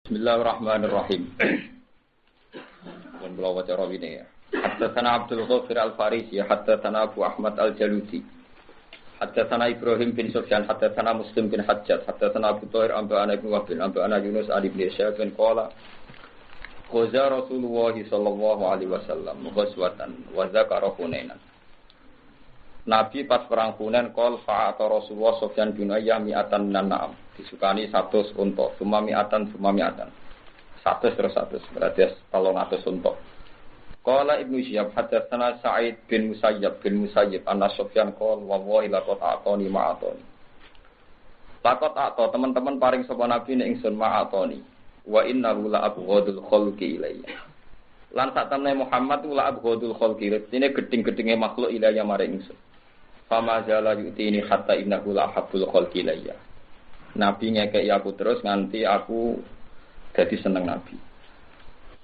Bismillahirrahmanirrahim. Mun kula waca rawine ya. Haddatsana Abdul Ghafir Al-Farisi, haddatsana Abu Ahmad Al-Jaluti. Haddatsana Ibrahim bin Sufyan, haddatsana Muslim bin Hajjaj, haddatsana Abu Thahir Amba'ana ibn Wahbin, Amba'ana Yunus ibn Syahab bin qala Qaza Rasulullah sallallahu alaihi wasallam ghazwatan wa dzakara Hunainan. Nabi pas perang Hunain qol fa'ata Rasulullah Sufyan bin Uyainah mi'atan na'am. Disukani 100 unta, cuma mi'atan. 100 terus 100, berarti 300 unta. Qala Ibnu Syihab hadatsana Sa'id bin Musayyib anna Sufyan qol wallahi laqad a'tani ma'atani. Laqad a'ta teman-teman paring sapa Nabi nek ingsun ma'atani. Wa innahu la abghadul khalqi ilayya. Lan sak temne Muhammad la abghadul khalqi, rene geding-gedinge makhluk ilayya maring ingsun. Fama jala yu'tini hatta innahu la habbul khalqi ilayya. Nabi ngekei aku terus nganti aku dadi seneng Nabi.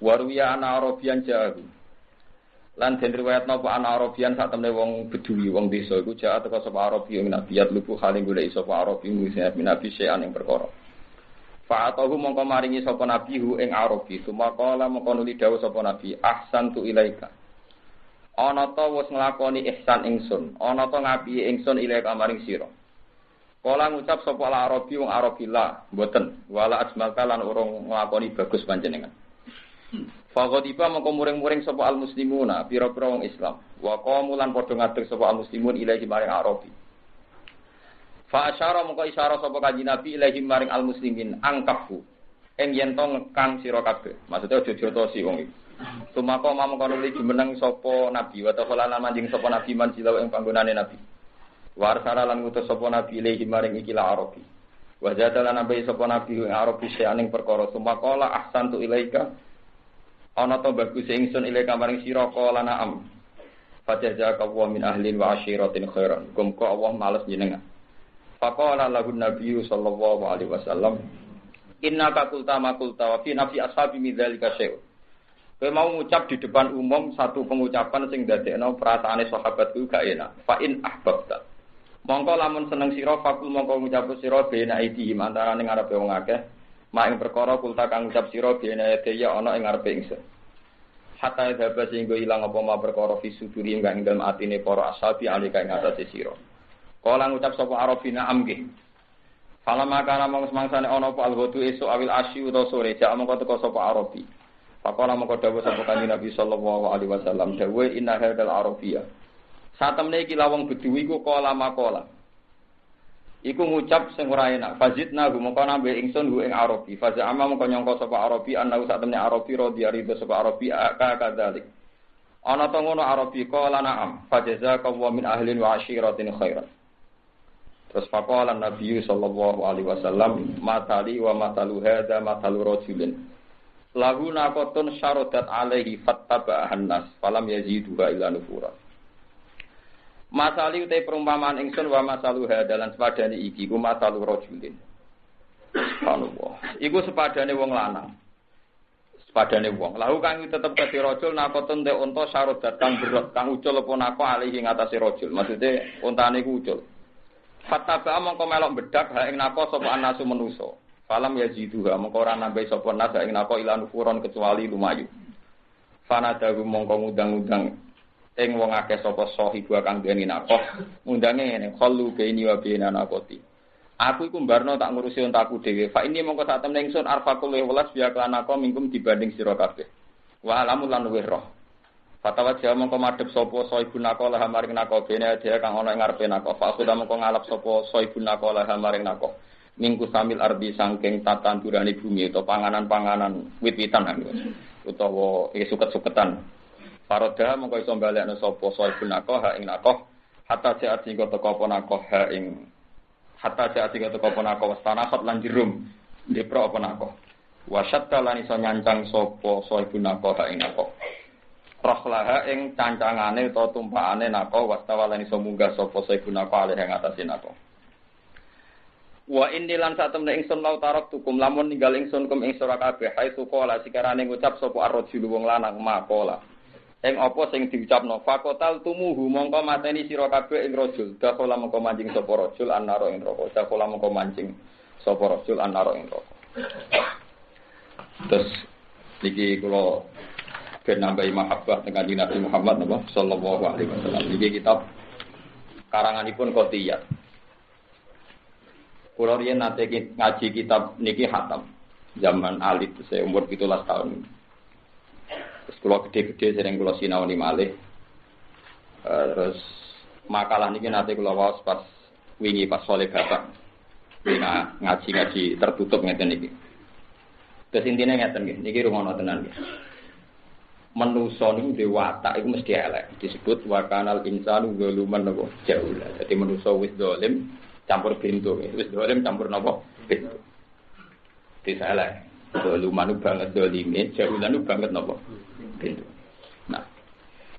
Waruya ana Arabian jahu. Lan den riwayatno apa ana Arabian sak temne wong Bedui, wong desa iku jahat teko sapa Arabi ing Nabi lupu haling golek sapa Arabi musyrik Nabi sean ing perkara. Fa'atahu mongko maringi sapa Nabi hu ing Arabi, sumaqala mongko nuli dawuh sapa Nabi, ahsantu ilaika. Ana ta wis nglakoni ihsan ingsun, ana ta ngapi ingsun ilaika maring sira. Kala ngucap sapa Arabi wong Arabillah, mboten, wala ajmalka lan urung nglakoni bagus panjenengan. Faqadiba mongko muring-muring sapa al-muslimuna, pira-pira wong Islam. Wa qamu lan padha ngadeg sapa al-muslimun ilahi maring Arabi. Fa asyara mongko isyara sapa kanjeng Nabi ilahi maring al-muslimin angkafu. Ing yen to ngekang sira kabeh. Maksude aja jotosi wong iki. Tumako mongko nuli jumeneng sapa Nabi wa ta'ala manjing sapa Nabi manjilaw ing panggonane Nabi. Warsara lan ngutus sapa Nabi ilahi maring ikilah Arabi. Wa jadalan nabi sapa Nabi ing Arabi seaning perkara sumakola ahsantu ilaika. Ana to bagus ingsun ilaika maring sira kala na'am. Fajazaka wa min ahlin wa ashiratin khairan. Gumko Allah males jenengan. Faqala lahu nabiyyu sallallahu alaihi wasallam innaka qulta ma qulta wa fi nafsi ashabi min dzalika syai'. Kowe mau ngucap di depan umum satu pengucapan sing dadekno perasaane sahabatku gak enak. Fa in ahbabta mongko lamun seneng sira fakul mongko ngucap sira bena iki antaraning ngarepe wong akeh mak ing perkara kulta kang ngucap sira bena daya ana ing ngarepe ingsun hatta dhaba sehingga ilang apa ma perkara fisuduri ing dalem atine para ashabi alika ing atase sira kala ngucap sapa arabina amge fala makana mong semangsane ana apa alghadu esuk awil asyi utawa sore jak mongko teko sapa arabi faqala mongko dawuh sapa kanjeng Nabi sallallahu alaihi wasallam dawuh inna hadzal arabiyya. Satemne iki lawang Bedui iku kala makola. Iku ngucap sing ora enak. Fazidna mongko nambe ingsun hu ing Arabi. Fazama mongko nyangka sapa Arabi ana satemne Arabi radhiyallahu sapa Arabi ka kadzalik. Ana to ngono Arabi kala na'am. Fajazaka wa min ahlin wa ashiratin khairan. Terus faqala Nabi sallallahu alaihi wasallam matali wa matalu hadza matalu rajulin. Lahu naqatun syaradat alaihi fattaba'ahan nas falam yaziduha illa nufura. Masali utai perumpamaan ingsun wa masalu hadalan sepadane iki ku masalu rajulin. Subhanallah. Iku sepadane wong lanang. Sepadane wong. Lahu kang tetep dadi rajul nakotun te unta syarodat kang berat kang ucul apa nako alih ing atase rajul. Maksude untane iku ucul. Fataba mongko melok bedak ha ing nako sapa anasu manusa. Falam yaziduha mongko ora nambahi sapa nas ing nako ilan furon kecuali lumayu. Fanadahu mongko ngundang-undang ing wong akeh sapa sahibu kang dene nakoh ngundange ngene khallu baini wa baina naqoti aku iku mbarno tak ngurusi untaku dhewe fa ini mongko sak temne ingsun arfaqul welas biya klanako mingkum dibanding sira kabeh wa alamu lan wirah fatawaja mongko madhep sapa sahibu nakoh lah maring nakoh bene dia kang ana ing ngarepe nakoh fa aku mongko ngalap sapa sahibu nakoh lah maring nakoh mingku samil ardi saking tatandurane bumi utawa panganan-panganan wit-witan utawa suket-suketan. Paroda mongko iso balekno sapa saibun nakoh ha ing nakoh hatta jaat sing teko apa nakoh ha ing hatta jaat sing teko apa nakoh wastanafat lan jerum dipro apa nakoh wasyatta lan iso nyancang sapa saibun nakoh ha ing nakoh rahlaha ing cancangane utawa tumpakane nakoh wastawala iso munggah sapa saibun nakoh alih ing atase nakoh wa inni lan satemne ingsun lau tarok tukum lamun ninggal ingsun kum ing sira kabeh haitsu qala sikarane ngucap sapa ar-rajul wong lanang makola ing apa sing diucapno fakotal tumuhu mongko mateni sira kabeh ing rajul dakhala mongko mancing sapa rajul annaro ing neraka dakhala mongko mancing sapa rajul annaro ing neraka Terus niki kula ben nambahi mahabbah dengan Nabi Muhammad sallallahu alaihi wasallam. Niki kitab karanganipun Qotiyah. Kula riyen nate ngaji kitab niki khatam zaman alit saya umur 17 tahun. Terus kula gede-gede sering kula sinaoni malih. Terus makalah niki nate kula waos pas wingi pas soleh bapak. Ngaji-ngaji tertutup ngeten niki. Terus intine ngeten niki rungono tenan nggih. Manusa niku dhewe watak iku mesti elek. Disebut wa kanal insanu zaluman napa jaula. Dadi manusa wis zalim campur pintu. Wis zalim campur napa pintu. Desa elek. Zaluman banget zalime, jaulan banget napa pintu. Nah,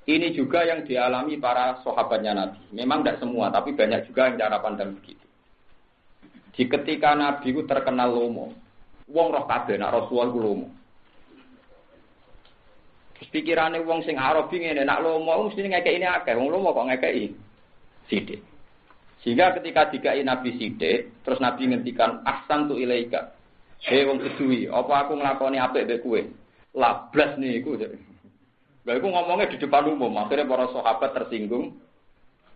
ini juga yang dialami para sahabatnya Nabi. Memang tidak semua, tapi banyak juga yang cara pandang begitu. Di ketika Nabi itu terkenal lomo, wong roh kabeh nak Rasulullah ku lomo. Pikirane wong sing Arabi ngene nak lomo mesti ngekeki ini akeh, wong lomo kok ngekeki sithik. Sehingga ketika dikai Nabi sithik, terus Nabi ngendikan ahsantu ilaika. Hei wong kedui, apa aku nglakoni apik mbek kowe? Lablas niku. Lha iku ngomongnya di depan umum, akhirnya para sahabat tersinggung.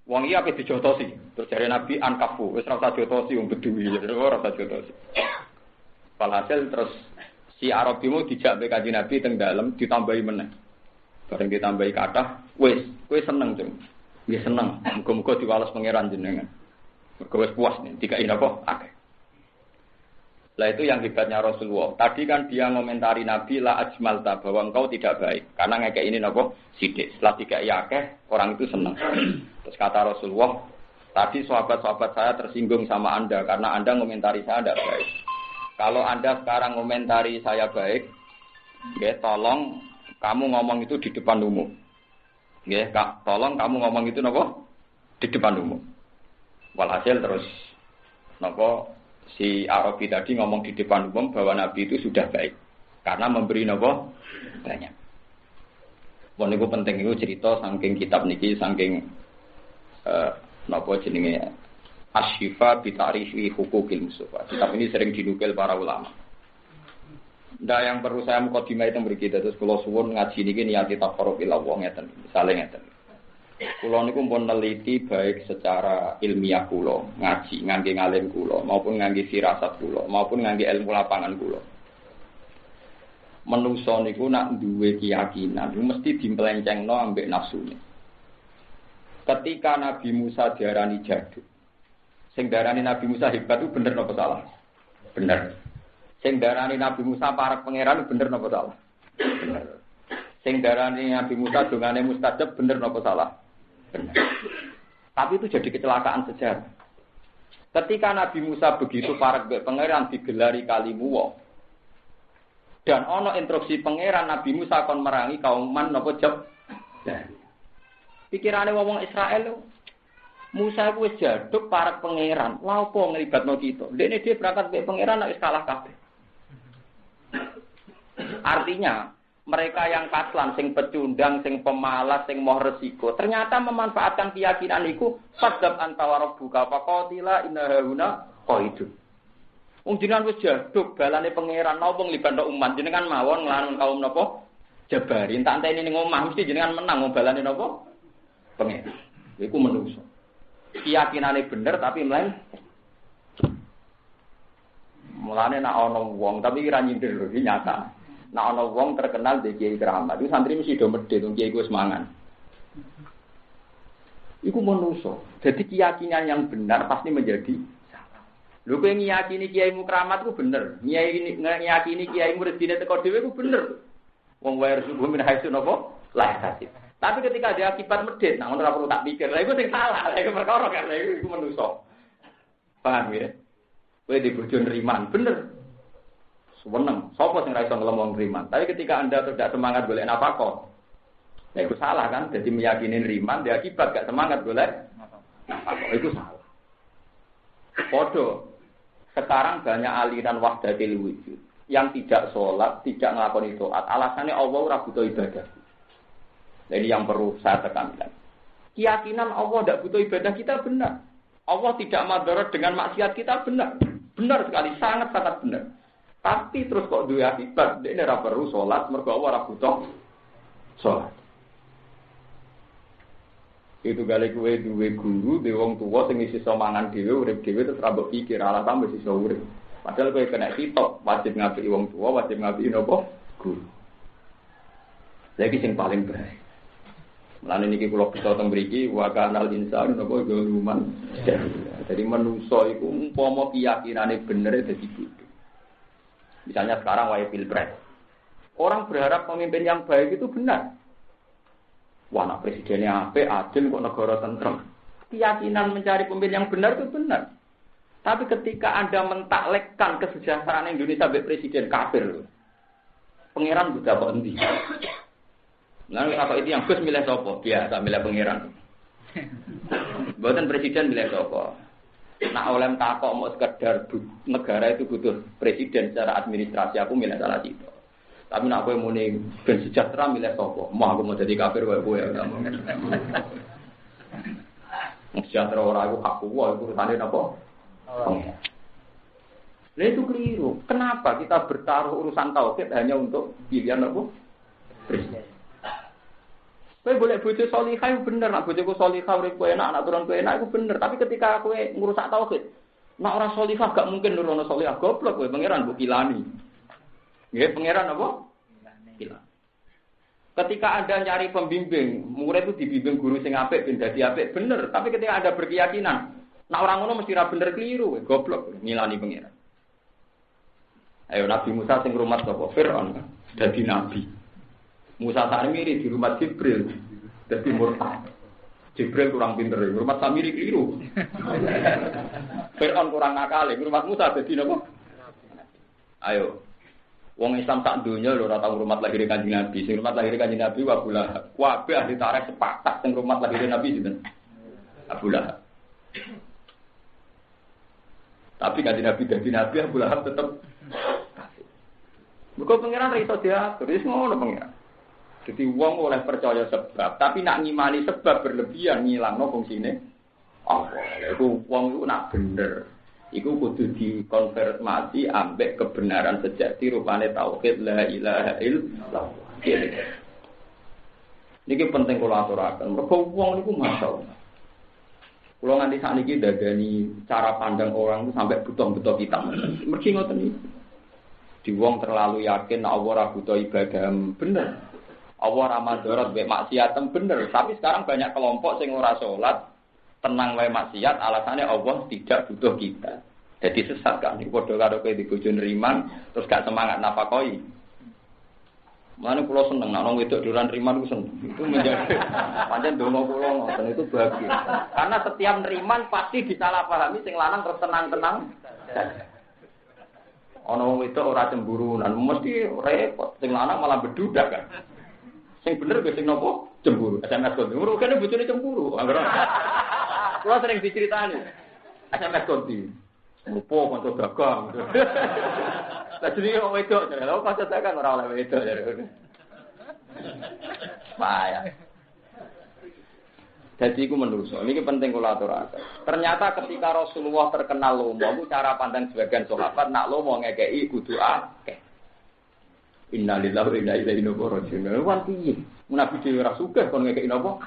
Wong iki ape dijotosi. Terus jare Nabi ankafu, wis ora usah jotosi wong bedui, ora usah jotosi. Walhasil terus si Arabi mau dijak mbek Kanjeng Nabi teng dalem ditambahi meneh. Bareng ditambahi kathah, wis kowe seneng, Cung. Nggih seneng. Muga-muga diwales pangeran jenengan. Mergo wis puas nih, dikai napa? Akeh. Lah itu yang hebatnya Rasulullah. Tadi kan dia ngomentari Nabi la ajmalta bahwa engkau tidak baik karena ngekek ini napa? Sidik. Setelah dikai akeh, orang itu seneng. Terus kata Rasulullah, tadi sahabat-sahabat saya tersinggung sama Anda karena Anda ngomentari saya tidak baik. Kalau Anda sekarang ngomentari saya baik, ya tolong kamu ngomong itu di depan umum. Ya, tolong kamu ngomong itu napa? Di depan umum. Walhasil terus napa si Arabi tadi ngomong di depan umum bahwa Nabi itu sudah baik karena memberi napa? Banyak. Wong niku penting niku cerita saking kitab niki saking napa jenenge Asy-Syifa bi Ta'rifi Huquqil Mustafa. Kitab ini sering dinukil para ulama. Ndak yang perlu saya mukadimah itu mriki terus kula suwun ngaji niki niat taqarrub ila Allah ngeten. Misale ngeten. Kula niku pun neliti baik secara ilmiah kula, ngaji ngangge ngalim kula maupun ngangge firasat kula maupun ngangge ilmu lapangan kula. Menungso niku nak duwe keyakinan mesti dimplencengno ambek nafsune. Ketika Nabi Musa diarani jaduk, sing darani Nabi Musa hebat itu bener napa salah? Bener. Sing darani Nabi Musa parek pangeran bener napa salah? Bener. Sing darani Nabi Musa dongane mustajab bener napa salah? Benar. Tapi itu jadi kecelakaan sejarah. Ketika Nabi Musa begitu parek mbek pangeran digelari kalimuwa. Dan ana instruksi pangeran Nabi Musa kon merangi kaum Man napa jeb. Pikirane wong Israel Musa ku wis jaduk parek pangeran. Lha opo nglibatno kita? Dekne dhewe berangkat mbek pangeran nek wis kalah kabeh. Artinya mereka yang kaslan, sing pecundang, sing pemalas, sing moh resiko, ternyata memanfaatkan keyakinan itu sadab antawara buka faqatila inna hauna qaidun. Wong jenengan wis jaduk balane pangeran napa nglibatno umat jenengan mawon nglawan kaum napa Jabari, tak enteni ning omah mesti jenengan menang wong balane napa pangeran. Iku menungso. Keyakinane bener tapi mlaen mulane nek ana wong tapi ora nyindir lho iki nyata. Nek ana wong terkenal di Kiai Keramat, itu santri mesti do medhit wong kiai ku wis mangan. Iku menungso. Jadi keyakinan yang benar pasti menjadi salah. Lho kowe ngiyakini Kiai Keramat ku bener, ngiyakini Kiai muridine teko dhewe ku bener. Wong wae resuh min haitsu napa? Lah kasih. Tapi ketika dia akibat medhit, nah ora perlu tak pikir. Lah iku sing salah, lha iku perkara kan iku menungso. Paham ya? Kowe di bojo nriman, bener. Seneng, sapa sing ra iso ngelem wong riman. Tapi ketika Anda tidak semangat golek nafkah, ya itu salah kan? Jadi meyakini riman dia akibat gak semangat golek nafkah. Itu salah. Podo. Sekarang banyak aliran wahdatil wujud yang tidak sholat, tidak nglakoni taat. Alasannya Allah ora butuh ibadah. Jadi yang perlu saya tekankan. Keyakinan Allah tidak butuh ibadah kita benar. Allah tidak madarat dengan maksiat kita benar. Benar sekali, sangat-sangat benar. Tapi terus kok duwe akibat, dia ora perlu salat mergo ora butuh salat. Itu gale kowe duwe guru, duwe wong tuwa sing iso mangan dhewe, urip dhewe terus ra mbok pikir alasan wis iso urip. Padahal kowe kena sitok, wajib ngabdi wong tuwa, wajib ngabdi napa? Guru. Lagi sing paling baik. Mulane niki kula bisa teng mriki wa kanal insan napa zaluman. Jadi manusa iku umpama keyakinane bener dadi bodoh. Misalnya sekarang wae pilpres. Orang berharap pemimpin yang baik itu benar. Wah, anak presidennya apik, adil kok negara tentrem. Keyakinan mencari pemimpin yang benar itu benar. Tapi ketika Anda mentaklekkan kesejahteraan Indonesia sebagai presiden kafir. Pangeran sudah kok endi? Nah, apa itu yang Gus milih sapa? Biasa milih pangeran. Mboten presiden milih sapa? Nak oleh takok mau sekedar negara itu butuh presiden secara administrasi, aku milih salah situ. Tapi nak kowe muni ben sejahtera milih sapa? Mau aku mau jadi kafir kowe ya. Sejahtera ora aku hak kuwi urusane napa? Lah itu keliru. Kenapa kita bertaruh urusan tauhid hanya untuk pilihan apa? Presiden. Kowe boleh bojo salihah itu bener, nak bojoku salihah urip kowe enak, anak turun kowe enak itu bener. Tapi ketika kowe ngurusak tauhid, nak ora salihah gak mungkin nurono salihah, goblok kowe pangeran mbok kilani. Nggih, pangeran apa? Kilani. Ketika Anda nyari pembimbing, murid itu dibimbing guru sing apik ben dadi apik, bener. Tapi ketika Anda berkeyakinan, nak orang ngono mesti ra bener keliru, goblok ngilani pangeran. Ayo Nabi Musa sing rumat sapa? Firaun dadi nabi. Musa Samiri di rumah Jibril, jadi murtad. Jibril kurang pinter, rumah Samiri keliru. Fir'aun kurang nakal, rumah Musa jadi apa? Ayo, wong Islam sak dunia lho ora tau rumah lahir Kanjeng Nabi. Sing rumah lahir Kanjeng Nabi Abu Lahab. Kabeh ahli tarikh sepakat sing rumah lahir Nabi sinten? Abu Lahab. Tapi Kanjeng Nabi dadi Nabi Abu Lahab tetep kafir. Mergo pangeran ra iso diatur, wis ngono pangeran. Jadi wong oleh percaya sebab, tapi nak ngimani sebab berlebihan ngilangno fungsine Allah. Itu wong itu nak bener. Iku kudu dikonfirmasi ambek kebenaran sejati rupane tauhid la ilaha illallah. Niki penting kula aturaken. Mergo wong niku masyaallah. Kula nganti sakniki dadani cara pandang orang itu sampai butuh-butuh kita. Mergi ngoten iki. Di wong terlalu yakin nek Allah ora butuh ibadah bener. Allah Ramadan mbek maksiat bener, tapi sekarang banyak kelompok sing ora salat, tenang wae maksiat, alasannya Allah tidak butuh kita. Jadi sesat kan iki padha karo kowe di bojo nriman terus gak semangat napakoi. Mane kula seneng nek wong wedok duran nriman ku seneng. Itu menjadi pancen donga kula ngoten itu bahagia. Karena setiap nriman pasti disalahpahami sing lanang terus tenang-tenang. Ana wong wedok ora cemburu, lan mesti repot. Sing lanang malah bedudak kan. Sing bener ge sing nopo? Cemburu. SMS konti. Merukane bojone cemburu. Kula sering diceritani. SMS konti. Opo kanca dagang. Lah jenenge wong wedok, lha kanca dagang ora oleh wedok jare. Payah. Jadi iku menungso. Niki penting kula aturaken. Ternyata ketika Rasulullah terkenal lomo, cara pandang sebagian sahabat nak lomo ngekeki kudu akeh. Innalillahi wa inna ilaihi raji'un. Wan piye? Nabi dhewe ora sugih kon ngekeki napa?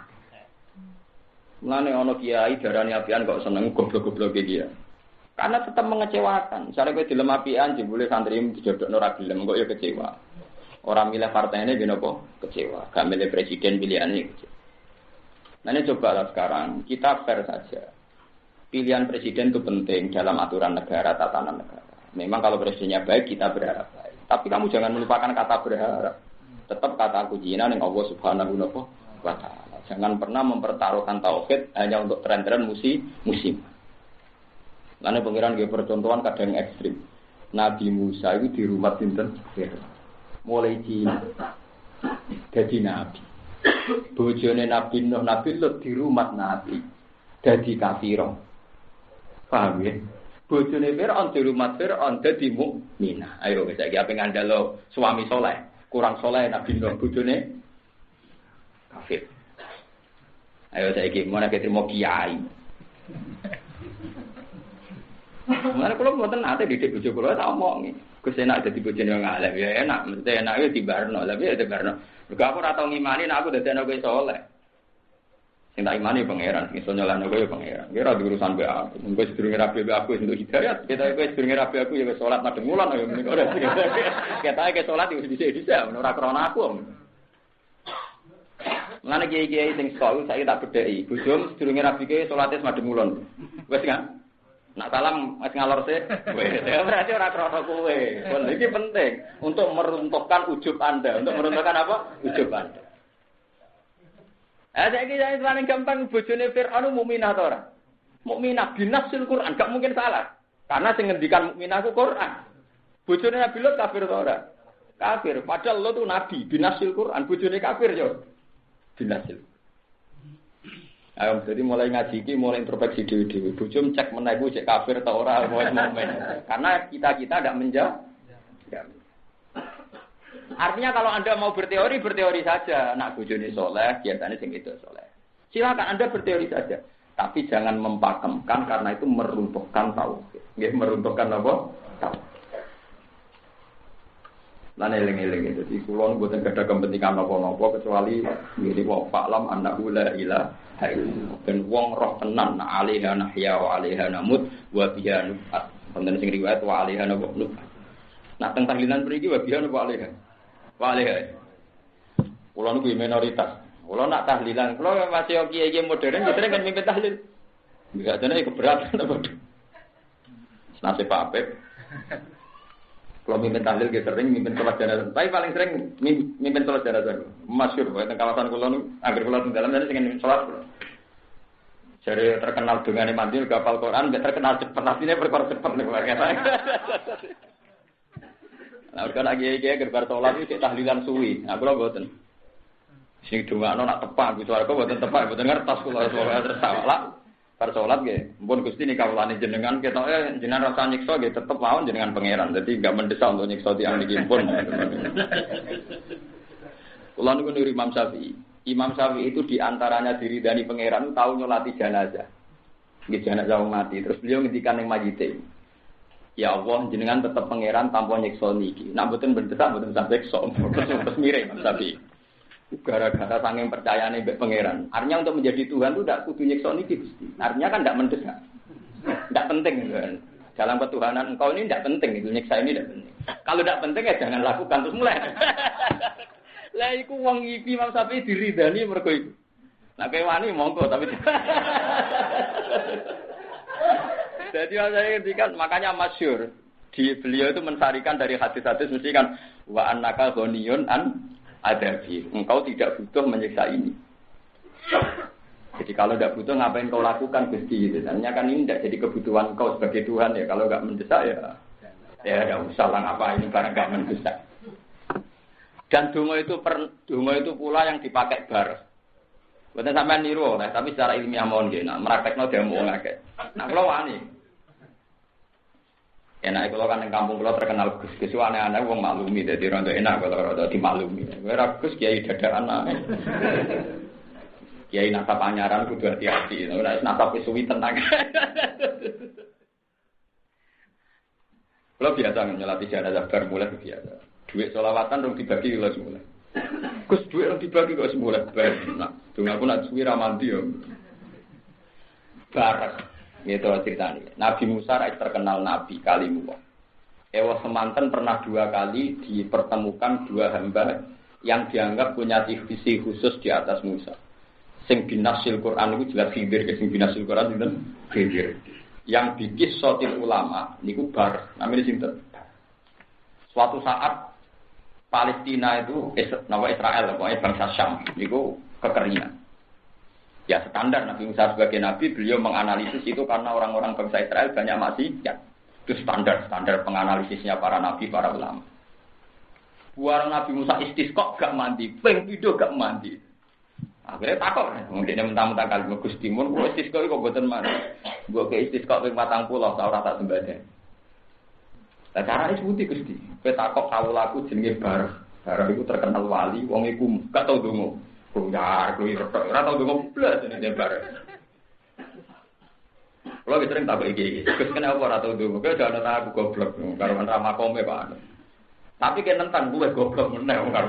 Mulane ana kiai darani apian kok seneng goblok-goblok iki ya. Karena tetap mengecewakan. Misalnya kowe dilem apian jebule santri dijodokno ora gelem kok ya kecewa. Ora milih partainya ben apa? Kecewa. Gak milih presiden pilihane kecewa. Nah ini cobalah sekarang kita fair saja. Pilihan presiden itu penting dalam aturan negara, tatanan negara. Memang kalau presidennya baik kita berharap baik. Tapi kamu jangan melupakan kata berharap. Tetap kata kuncinya yang Allah Subhanahu wa Ta'ala. Jangan pernah mempertaruhkan tauhid hanya untuk tren-tren musim. Lalu pengiran dia percontohan kadang ekstrim. Nabi Musa itu di rumah sinten mulai Cina jadi nabi. Bojone Nabi Nuh, Nabi Lut di rumah Nabi jadi kafirah. Paham ya? Bojone Fir'aun di rumah Fir'aun dadi mukminah. Ayo wis iki ape ngandalo suami soleh, kurang soleh Nabi Nuh bojone kafir. Ayo saiki mana ketrimo kiai. Mana kula mboten ate didik bojo kula tak omongi. Gus enak dadi bojone wong alim ya enak, mesti enak yo dibarno, tapi ya dibarno. Mergo aku ora tau ngimani nek aku dadi anak kowe saleh. Sing tak imani pangeran, sing iso nyolano kowe pangeran. Kowe ora diurusan mbek aku. Engko sedurunge rabi aku untuk hidayat. Kita kowe sedurunge rabi aku ya salat madhep mulan ya mriko ora. Ketae ke salat wis bisa ora krana aku. Mulane kiai-kiai sing sekolah saiki tak bedheki. Bojom sedurunge rabi kowe salate madhep mulan. Wis kan? Nak salam wis ngalor sih. Ya berarti ora krana kowe. Iki penting untuk meruntuhkan ujub Anda, untuk meruntuhkan apa? Ujub Anda. Saiki saya paling gampang bojone Firaun mukminah ta ora? Mukminah binasil Quran, gak mungkin salah. Karena sing ngendikan mukminah ku Quran. Bojone Nabi Lut kafir ta ora? Kafir. Padahal Lut itu nabi binasil Quran, bojone kafir yo. Binasil. Ayo jadi mulai ngaji iki mulai introspeksi dhewe-dhewe. Bojom cek meneh ku cek kafir ta ora wis mukmin. Karena kita tidak menjawab. Artinya kalau Anda mau berteori saja. Nak bojone soleh, biasanya sing itu soleh. Silakan Anda berteori saja. Tapi jangan mempakemkan karena itu meruntuhkan tauhid. Nggih meruntuhkan apa? Tauhid. Lan eling-eling itu. Di kula mboten gadah kepentingan apa-apa kecuali nggih wa fa'lam annahu la ilaha illallah. Ben wong roh tenan na alaiha nahya wa alaiha namut wa biha nufat. Wonten sing riwayat wa alaiha nufat. Nah teng tahlilan mriki wa biha wa alaiha. Walih. Kulo niku minoritas. Kulo nak tahlilan, kulo masih kiai-kiai modern ya sering kan mimpin tahlil. Enggak jane keberatan apa. Senase Pak Apep. Kulo mimpin tahlil ge sering mimpin salat jenazah. Tapi paling sering mimpin salat jenazah. Masyhur wae teng kawasan kulo niku anggere kulo teng dalam sing mimpin salat kulo. Jare terkenal dongane mandil hafal Quran, enggak terkenal cepet, asline perkara cepet niku wae. Nah, kalau lagi gerbar sholat itu tahlilan suwi. Nah, kalau buatan. Sing dongakno nak tepak gitu, aku buatan tepak, buatan ngertos kalau sholat tersalah. Bar sholat ge, pun Gusti nih kawulane jenengan ketoke jenengan rasa nyiksa ge tetep mawon jenengan pangeran. Dadi enggak mendesak untuk nyiksa tiyang niki pun. Kula niku niru Imam Syafi'i. Imam Syafi'i itu diantaranya diridani pangeran tahu nyolati jenazah. Nggih jenazah wong mati. Terus beliau ngendikan ning mayite. Ya Allah, jenengan tetap pangeran tanpa nyiksa niki. Nak mboten bendesak mboten sampai nyiksa. Terus mirip tapi gara-gara saking percayane mbek pangeran. Artinya untuk menjadi Tuhan itu tidak kudu nyiksa niki Gusti. Artinya kan tidak mendesak. Tidak penting kan. Dalam ketuhanan engkau ini tidak penting itu nyiksa ini tidak penting. Kalau tidak penting ya jangan lakukan terus mulai. Lah iku wong iki Imam Syafi'i diridani mergo iku. Nek wani monggo tapi jadi saya ngertikan makanya masyhur di beliau itu mensarikan dari hadis-hadis mesti kan wa annaka ghaniyun an adabi. Engkau tidak butuh menyiksa ini. Jadi kalau tidak butuh ngapain kau lakukan Gusti itu. Artinya kan ini tidak jadi kebutuhan kau sebagai Tuhan ya. Kalau enggak mendesak ya enggak usah lah ngapain ini barang enggak mendesak. Dan donga itu pula yang dipakai bar. Bukan sampean niru lah, tapi secara ilmiah mohon nggih. Nah, meraktekno demo ngakeh. Nah, kula wani. Enak kalau kan yang kampung kalau terkenal Gus aneh-aneh wong maklumi dadi rondo enak kalau rondo dimaklumi. Ora Gus kiai dadakan ae. Kiai nasab anyaran kudu hati-hati. Ora nasab suwi tenang. Kalau biasa nyelati jenazah bar mulai biasa. Duit selawatan dong dibagi kalau semula. Gus duit dong dibagi kok semula bar. Nah, dong aku nak suwi ra mandi yo. Barak. Gitu ceritanya. Nabi Musa terkenal Nabi Kalimullah. Ewa semanten pernah 2 kali dipertemukan 2 hamba yang dianggap punya visi khusus di atas Musa. Sing binasil Quran itu jelas Khidir, sing binasil Quran itu Khidir. Yang bikin sotil ulama niku bar, namanya sinten. Suatu saat Palestina itu nama Israel, pokoknya bangsa Syam, niku kekeringan. Ya standar Nabi Musa sebagai Nabi, beliau menganalisis itu karena orang-orang bangsa Israel banyak maksiat. Itu standar penganalisisnya para Nabi, para ulama. Buar Nabi Musa istisqa gak mandi, ping video gak mandi. Akhirnya takut, mungkin mentang-mentang kali Gusti Mun, kok istisqa kok mboten mandi. Mbok ke istisqa ping 40 ta ora tak sembadan. Lah carane seputi Gusti. Kowe takok kawulaku jenenge Bar. Bar iku terkenal wali, wong iku gak tau ndonga. Ora tau ndonga blas jenenge Bar. Kalau sering tak iki. Gus kenapa ora tau ndonga? Kowe udah ana aku goblok karo ramah kome Pak. Tapi kan nentang gue goblok meneh karo.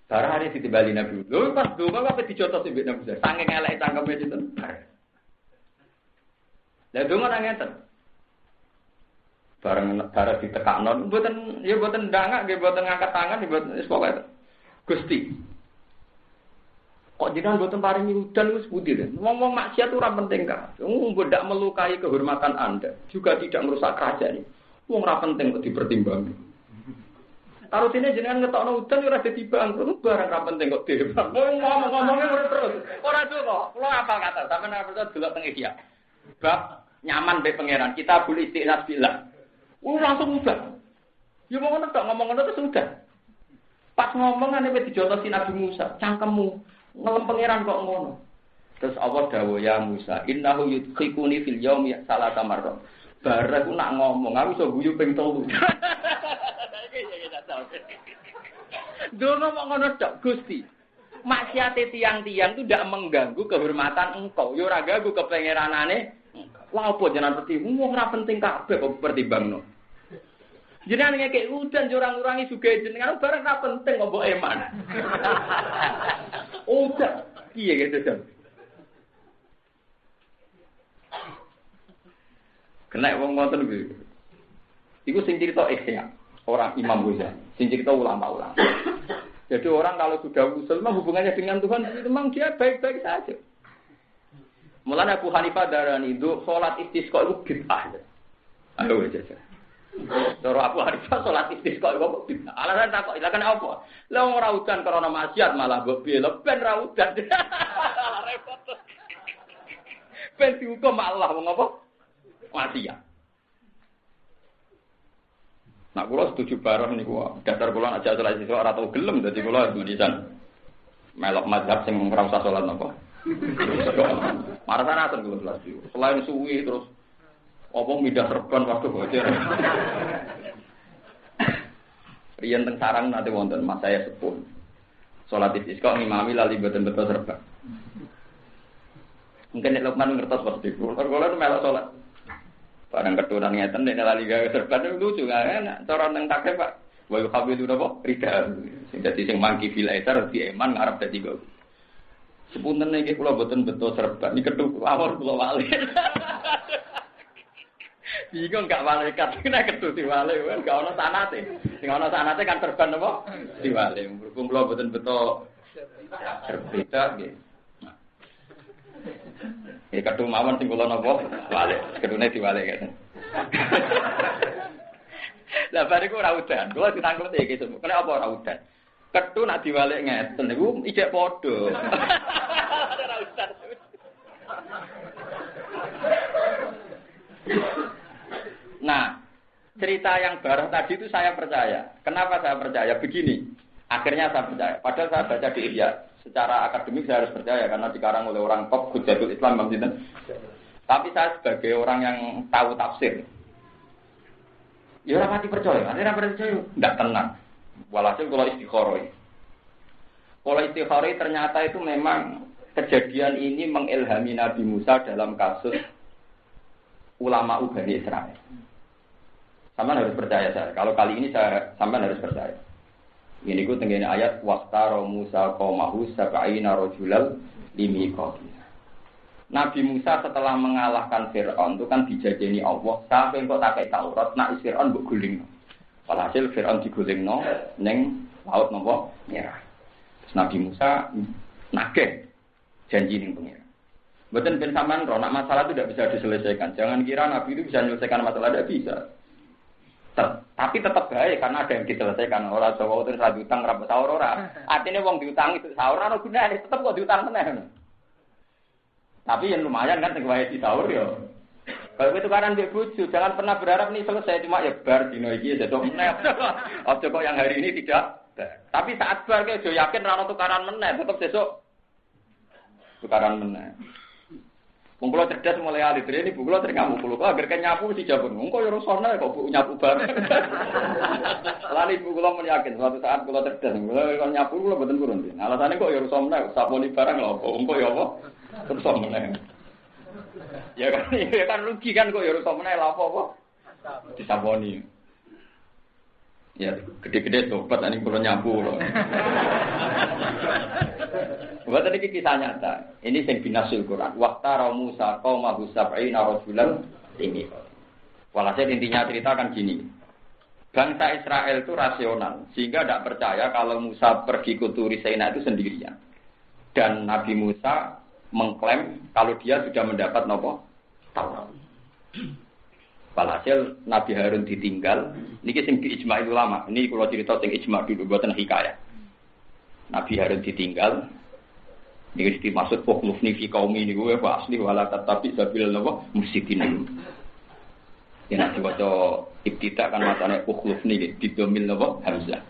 Barang hari ditibali Nabi. Lho pas ndonga apa dijotos mbek Nabi. Saking eleke cangkeme sinten. Lah ndonga nang ngeten. Bareng ditekakno mboten ya mboten ndangak nggih mboten ngangkat tangan mboten wis pokoke. Gusti. Kok jenengan mboten paringi udan wis pundi to? Ngomong maksiat ora penting ka. Wong ndak melukai kehormatan Anda, juga tidak merusak kerajaan. Wong ora penting kok dipertimbangkan. Taruh sini jenengan ngetokno udan ora dadi bang, barang ora penting kok dibang. Ngomong-ngomongnya terus. Ora tuh kok, kula apal kata, sampeyan ora percaya delok teng Ihya. Bab nyaman be pangeran, kita boleh istighnas billah. Langsung udah. Ya mau ngono tok ngomong ngono terus udah. Pas ngomong ane wis dijotosi Nabi Musa, cangkemmu ngelem pangeran kok ngono. Terus Allah dawuh ya Musa, innahu yudkhikuni fil yaumi salata marra. Bareng nak ngomong, aku iso guyu ping 3. Dono mau ngono tok Gusti. Maksiate tiang-tiang itu ndak mengganggu kehormatan engkau. Ya ora ganggu kepengeranane. Lha opo jenengan perti wong ora penting kabeh kok pertimbangno. Jenengan ngekek udan yo ora ngurangi sugih jenengan bareng ora penting kok mbok eman. Udah piye gitu kan. Kena wong ngoten kuwi. Iku sing cerita Ihya, orang Imam Ghazali, sing cerita ulama-ulama. Jadi orang kalau sudah usul memang hubungannya dengan Tuhan itu memang dia baik-baik saja. Mulanya Abu Hanifah darani itu sholat istisqa itu bid'ah. Ayo aja. Cara Abu Hanifah sholat istisqa itu bid'ah. Alasan takok, ilakan apa? Lah ora udan karena maksiat malah mbok piye? Ben ra udan. Repot. Ben dihukum Allah wong apa? Maksiat. Nah, kula setuju bareng niku. Dasar kula aja sholat istisqa ora tau gelem dadi kula menisan. Melok mazhab sing ora usah sholat napa. Marah-marah terus lagi. Selain suwi terus apa midah serban waktu bocor. Riyen teng sarang nanti wonten mas saya sepuh. Salat istisqa ngimami lali betul-betul serban. Mungkin nek Lukman ngertos pasti. Kalau melok salat. Barang keturunan ngeten nek lali gawe serban lucu kan. Cara nang takeh Pak. Wa yuhabilu napa? Rida. Sing dadi sing mangki filaitar di eman ngarep dadi go. Sepunten iki kula boten beto serban iki ketuk awor kula wale. Bingung gak malaikat nek ketuk diwale kan gak ono sanate. Sing ono sanate kan serban apa? Diwale. Berhubung kula boten beto berbeda nggih. Iki ketuk mawon sing kula napa? Wale. Ketune diwale kan. Lah bariku ora udan. Kula ditangklet iki sesuk. Kenapa ora udan? Ketu nak diwalik ngeten niku ijek padha. Ora usah. Nah, cerita yang baru tadi itu saya percaya. Kenapa saya percaya? Begini. Akhirnya saya percaya. Padahal saya baca di Ihya. Secara akademik saya harus percaya karena dikarang oleh orang top Hujjatul Islam Bang. Tapi saya sebagai orang yang tahu tafsir. Ya ora mati percaya. Ora percaya enggak tenang. Walhasil kalau istikharah. Kalau istikharah ternyata itu memang kejadian ini mengilhami Nabi Musa dalam kasus ulama Bani Israel. Sampeyan harus percaya saya. Kalau kali ini sampeyan harus percaya. Ini ku tenggene ayat wastara Musa qaumahu sab'ina rajulal limiqatina. Nabi Musa setelah mengalahkan Fir'aun itu kan dijajeni Allah sampai kok tak kayak Taurat nak Fir'aun mbok guling. Walhasil Fir'aun digulingno ning laut napa merah. Terus Nabi Musa nagih janji ning pengira. Mboten ben sampean ro nak masalah itu tidak bisa diselesaikan. Jangan kira Nabi itu bisa menyelesaikan masalah, tidak bisa. Tapi tetap baik karena ada yang diselesaikan. Ora Jawa terus ra diutang ra sahur ora. Artine wong diutangi sahur ora gunane, tetep kok diutang meneh. Tapi yang lumayan kan sing wae disaur ya. Kalau itu karan mbek bojo, jangan pernah berharap nih selesai cuma ya bar dino iki sedo meneh. Aja kok yang hari ini tidak. Tapi saat bar ke yo yakin ra ono tukaran meneh, tetep sesuk tukaran meneh. Wong kula cerdas mulai alit ini bu kula sering ngamuk kula agar kan nyapu si jabun. Wong kok yo rusone kok bu nyapu bar. Lali bu kula yakin suatu saat kula cerdas, kula nyapu kula mboten kurun. Alasane kok yo rusone saponi barang lho, wong kok yo apa? Terus meneh. Ya kan rugi kan kok ya rusak meneh lha apa-apa. Disaboni. Ya gede-gede tobat ani kula nyapu lho. Buat tadi kisah nyata. Ini sing binasul Quran. Waqtara Musa qaumahu sab'ina rajulan ini. Walhasil intinya cerita kan gini. Bangsa Israel itu rasional sehingga tidak percaya kalau Musa pergi ke Turi Sinai itu sendirian. Dan Nabi Musa mengklaim kalau dia sudah mendapat nopo Taurat. Walhasil Nabi Harun ditinggal. Niki sing ijma ulama. Ini kalau cerita sing ijma dulu buatan hikayah. Nabi Harun ditinggal. Niki dimaksud pokhlufni fi qaumi niku wa asli wala tatabi sabil napa mufsidin. Yen nek diwaca ibtida kan matane pokhlufni didomil napa hamzah.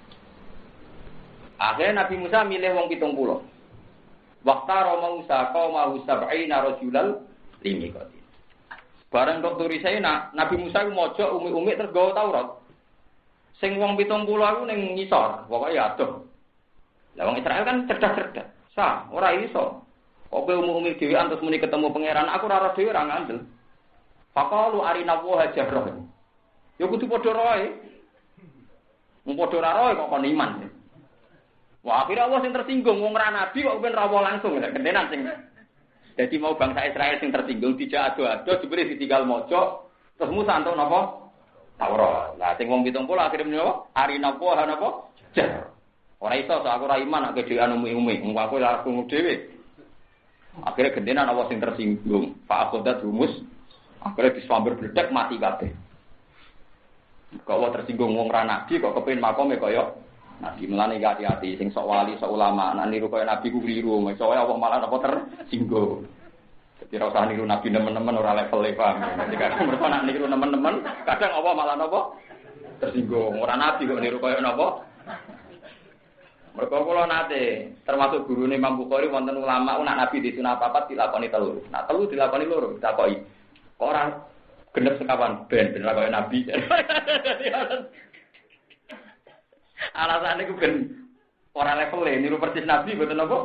Akhirnya Nabi Musa milih wong 70. Waqtara Musa qaumahu sab'ina rajulal limiqati. Bareng tok turi Sinai, Nabi Musa ku maca umi-umi terus gawa Taurat. Sing wong 70 aku ning ngisor, pokoke ya adoh. Lah wong Israel kan cerdas-cerdas. Sah, ora iso. Kok kowe umi-umi dhewean terus muni ketemu pangeran, aku ora dhewe ora ngandel. Faqalu arina wa hajarah. Ya kudu padha roe. Wong padha ora roe kok kon iman. Wah, akhirnya Allah sing tersinggung wong ora nabi kok ben rawo langsung lha kendenan sing. Jadi mau bangsa Israel sing tersinggung tidak ado-ado diberi ditinggal moco terus Musa entuk napa? Taurat. Lah sing wong 70 akhire menapa? Arina apa napa? Jar. Ora iso aku ora iman nek dhewean umi-umi, wong aku ora krungu dhewe. Akhire gendenan Allah sing tersinggung. Fa akodat rumus. Akhire disambur bledek mati kabeh. Kok Allah tersinggung wong ra nabi kok kepengin makome kaya nabi melane hati-hati sing sok wali sok ulama nek niru kaya nabi ku kliru iso wae apa malah apa tersinggung. Dadi ora usah niru nabi nemen-nemen ora level-e paham. Dadi kadang mergo nek niru nemen-nemen kadang apa malah napa tersinggung. Ora nabi kok niru kaya napa. Mergo kula nate termasuk gurune Imam Bukhari wonten ulama nek nabi disunah papat dilakoni telu. Nah telu dilakoni loro ditakoki. Kok ora genep sekawan ben kaya nabi. Alasannya itu kan orang levelnya niru persis Nabi betul apa?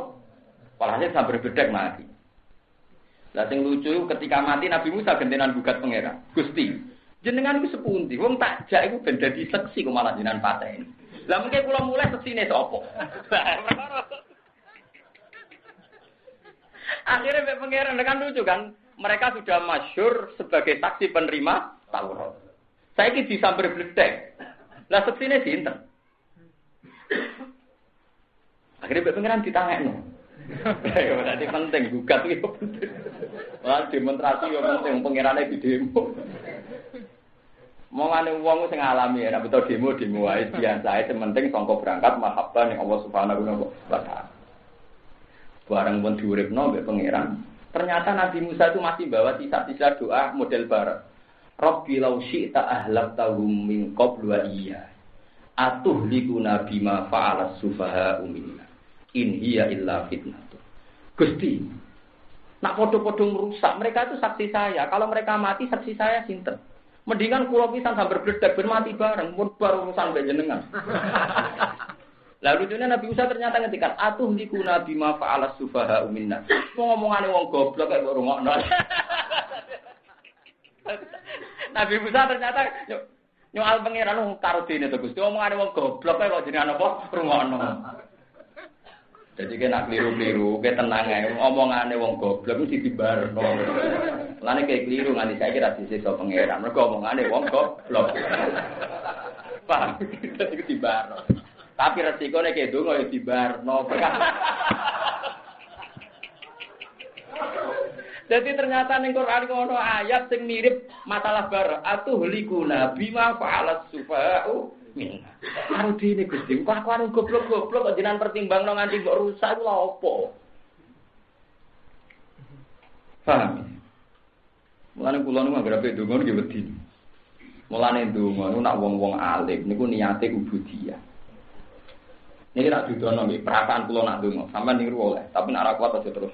Walhasil sampai bedek mati. Lah sing lucu ketika mati Nabi Musa gentenan gugat pangeran. Gusti, jenengan iku sepundi? Wong tak jak iku ben dadi seksi kok malah jenengan pateni. Lah mengke kula mulai seksine sapa? Akhirnya mbek pangeran kan lucu kan? Mereka sudah masyhur sebagai saksi penerima Taurat. Saiki disambar bedek. Lah seksine sinten? Akhirnya pengiran ditangekno. Ya berarti penting gugat iki penting. Lah demonstrasi yo penting pengirane di demo. Mongane wong sing alami nek beto demo wae biasa ae penting sangka berangkat mahabbah ning Allah Subhanahu wa taala. Barang pun diuripno mbek pengiran. Ternyata Nabi Musa itu masih bawa sisa-sisa doa model barat. Rabbi law syi'ta ahlaktahum min qablu wa iyya. Atuh likuna bima fa'alas sufaha minna in hiya illa fitnah. Gusti, nak podo-podo merusak mereka itu saksi saya. Kalau mereka mati saksi saya sinten. Mendingan kula pisan sambar bledek ben mati bareng pun baru urusan mbek jenengan. Lalu lucunya Nabi Musa ternyata ngetikan atuh likuna bima fa'alas sufaha minna. Mau ngomongane wong goblok kaya kok rungokno. Nabi Musa ternyata nyoal pangeran wong karo dene to Gusti omongane wong goblok kok jenengan apa rungokno. Dadi kena kliru-kliru, ke tenang ae omongane wong goblok mesti dibarno. Lane kaya kliru nganti saiki ra disiksa pangeran, mergo omongane wong goblok. Paham? Iku dibarno. Tapi resikone kaya donga ya dibarno. Jadi ternyata ning Quran ono ayat sing mirip masalah bar atuh likuna bima fa'alas sufa'u minna. Karo dene Gusti, kok aku anu goblok-goblok kok jenengan pertimbangno nganti kok rusak lha opo? Paham? Mulane kula nu anggere donga niki wedi. Mulane donga nu nak wong-wong alim niku niate ubudiyah. Niki nak dudono nggih perasaan kula nak donga, sampeyan niru oleh, tapi nak ra kuat aja terus.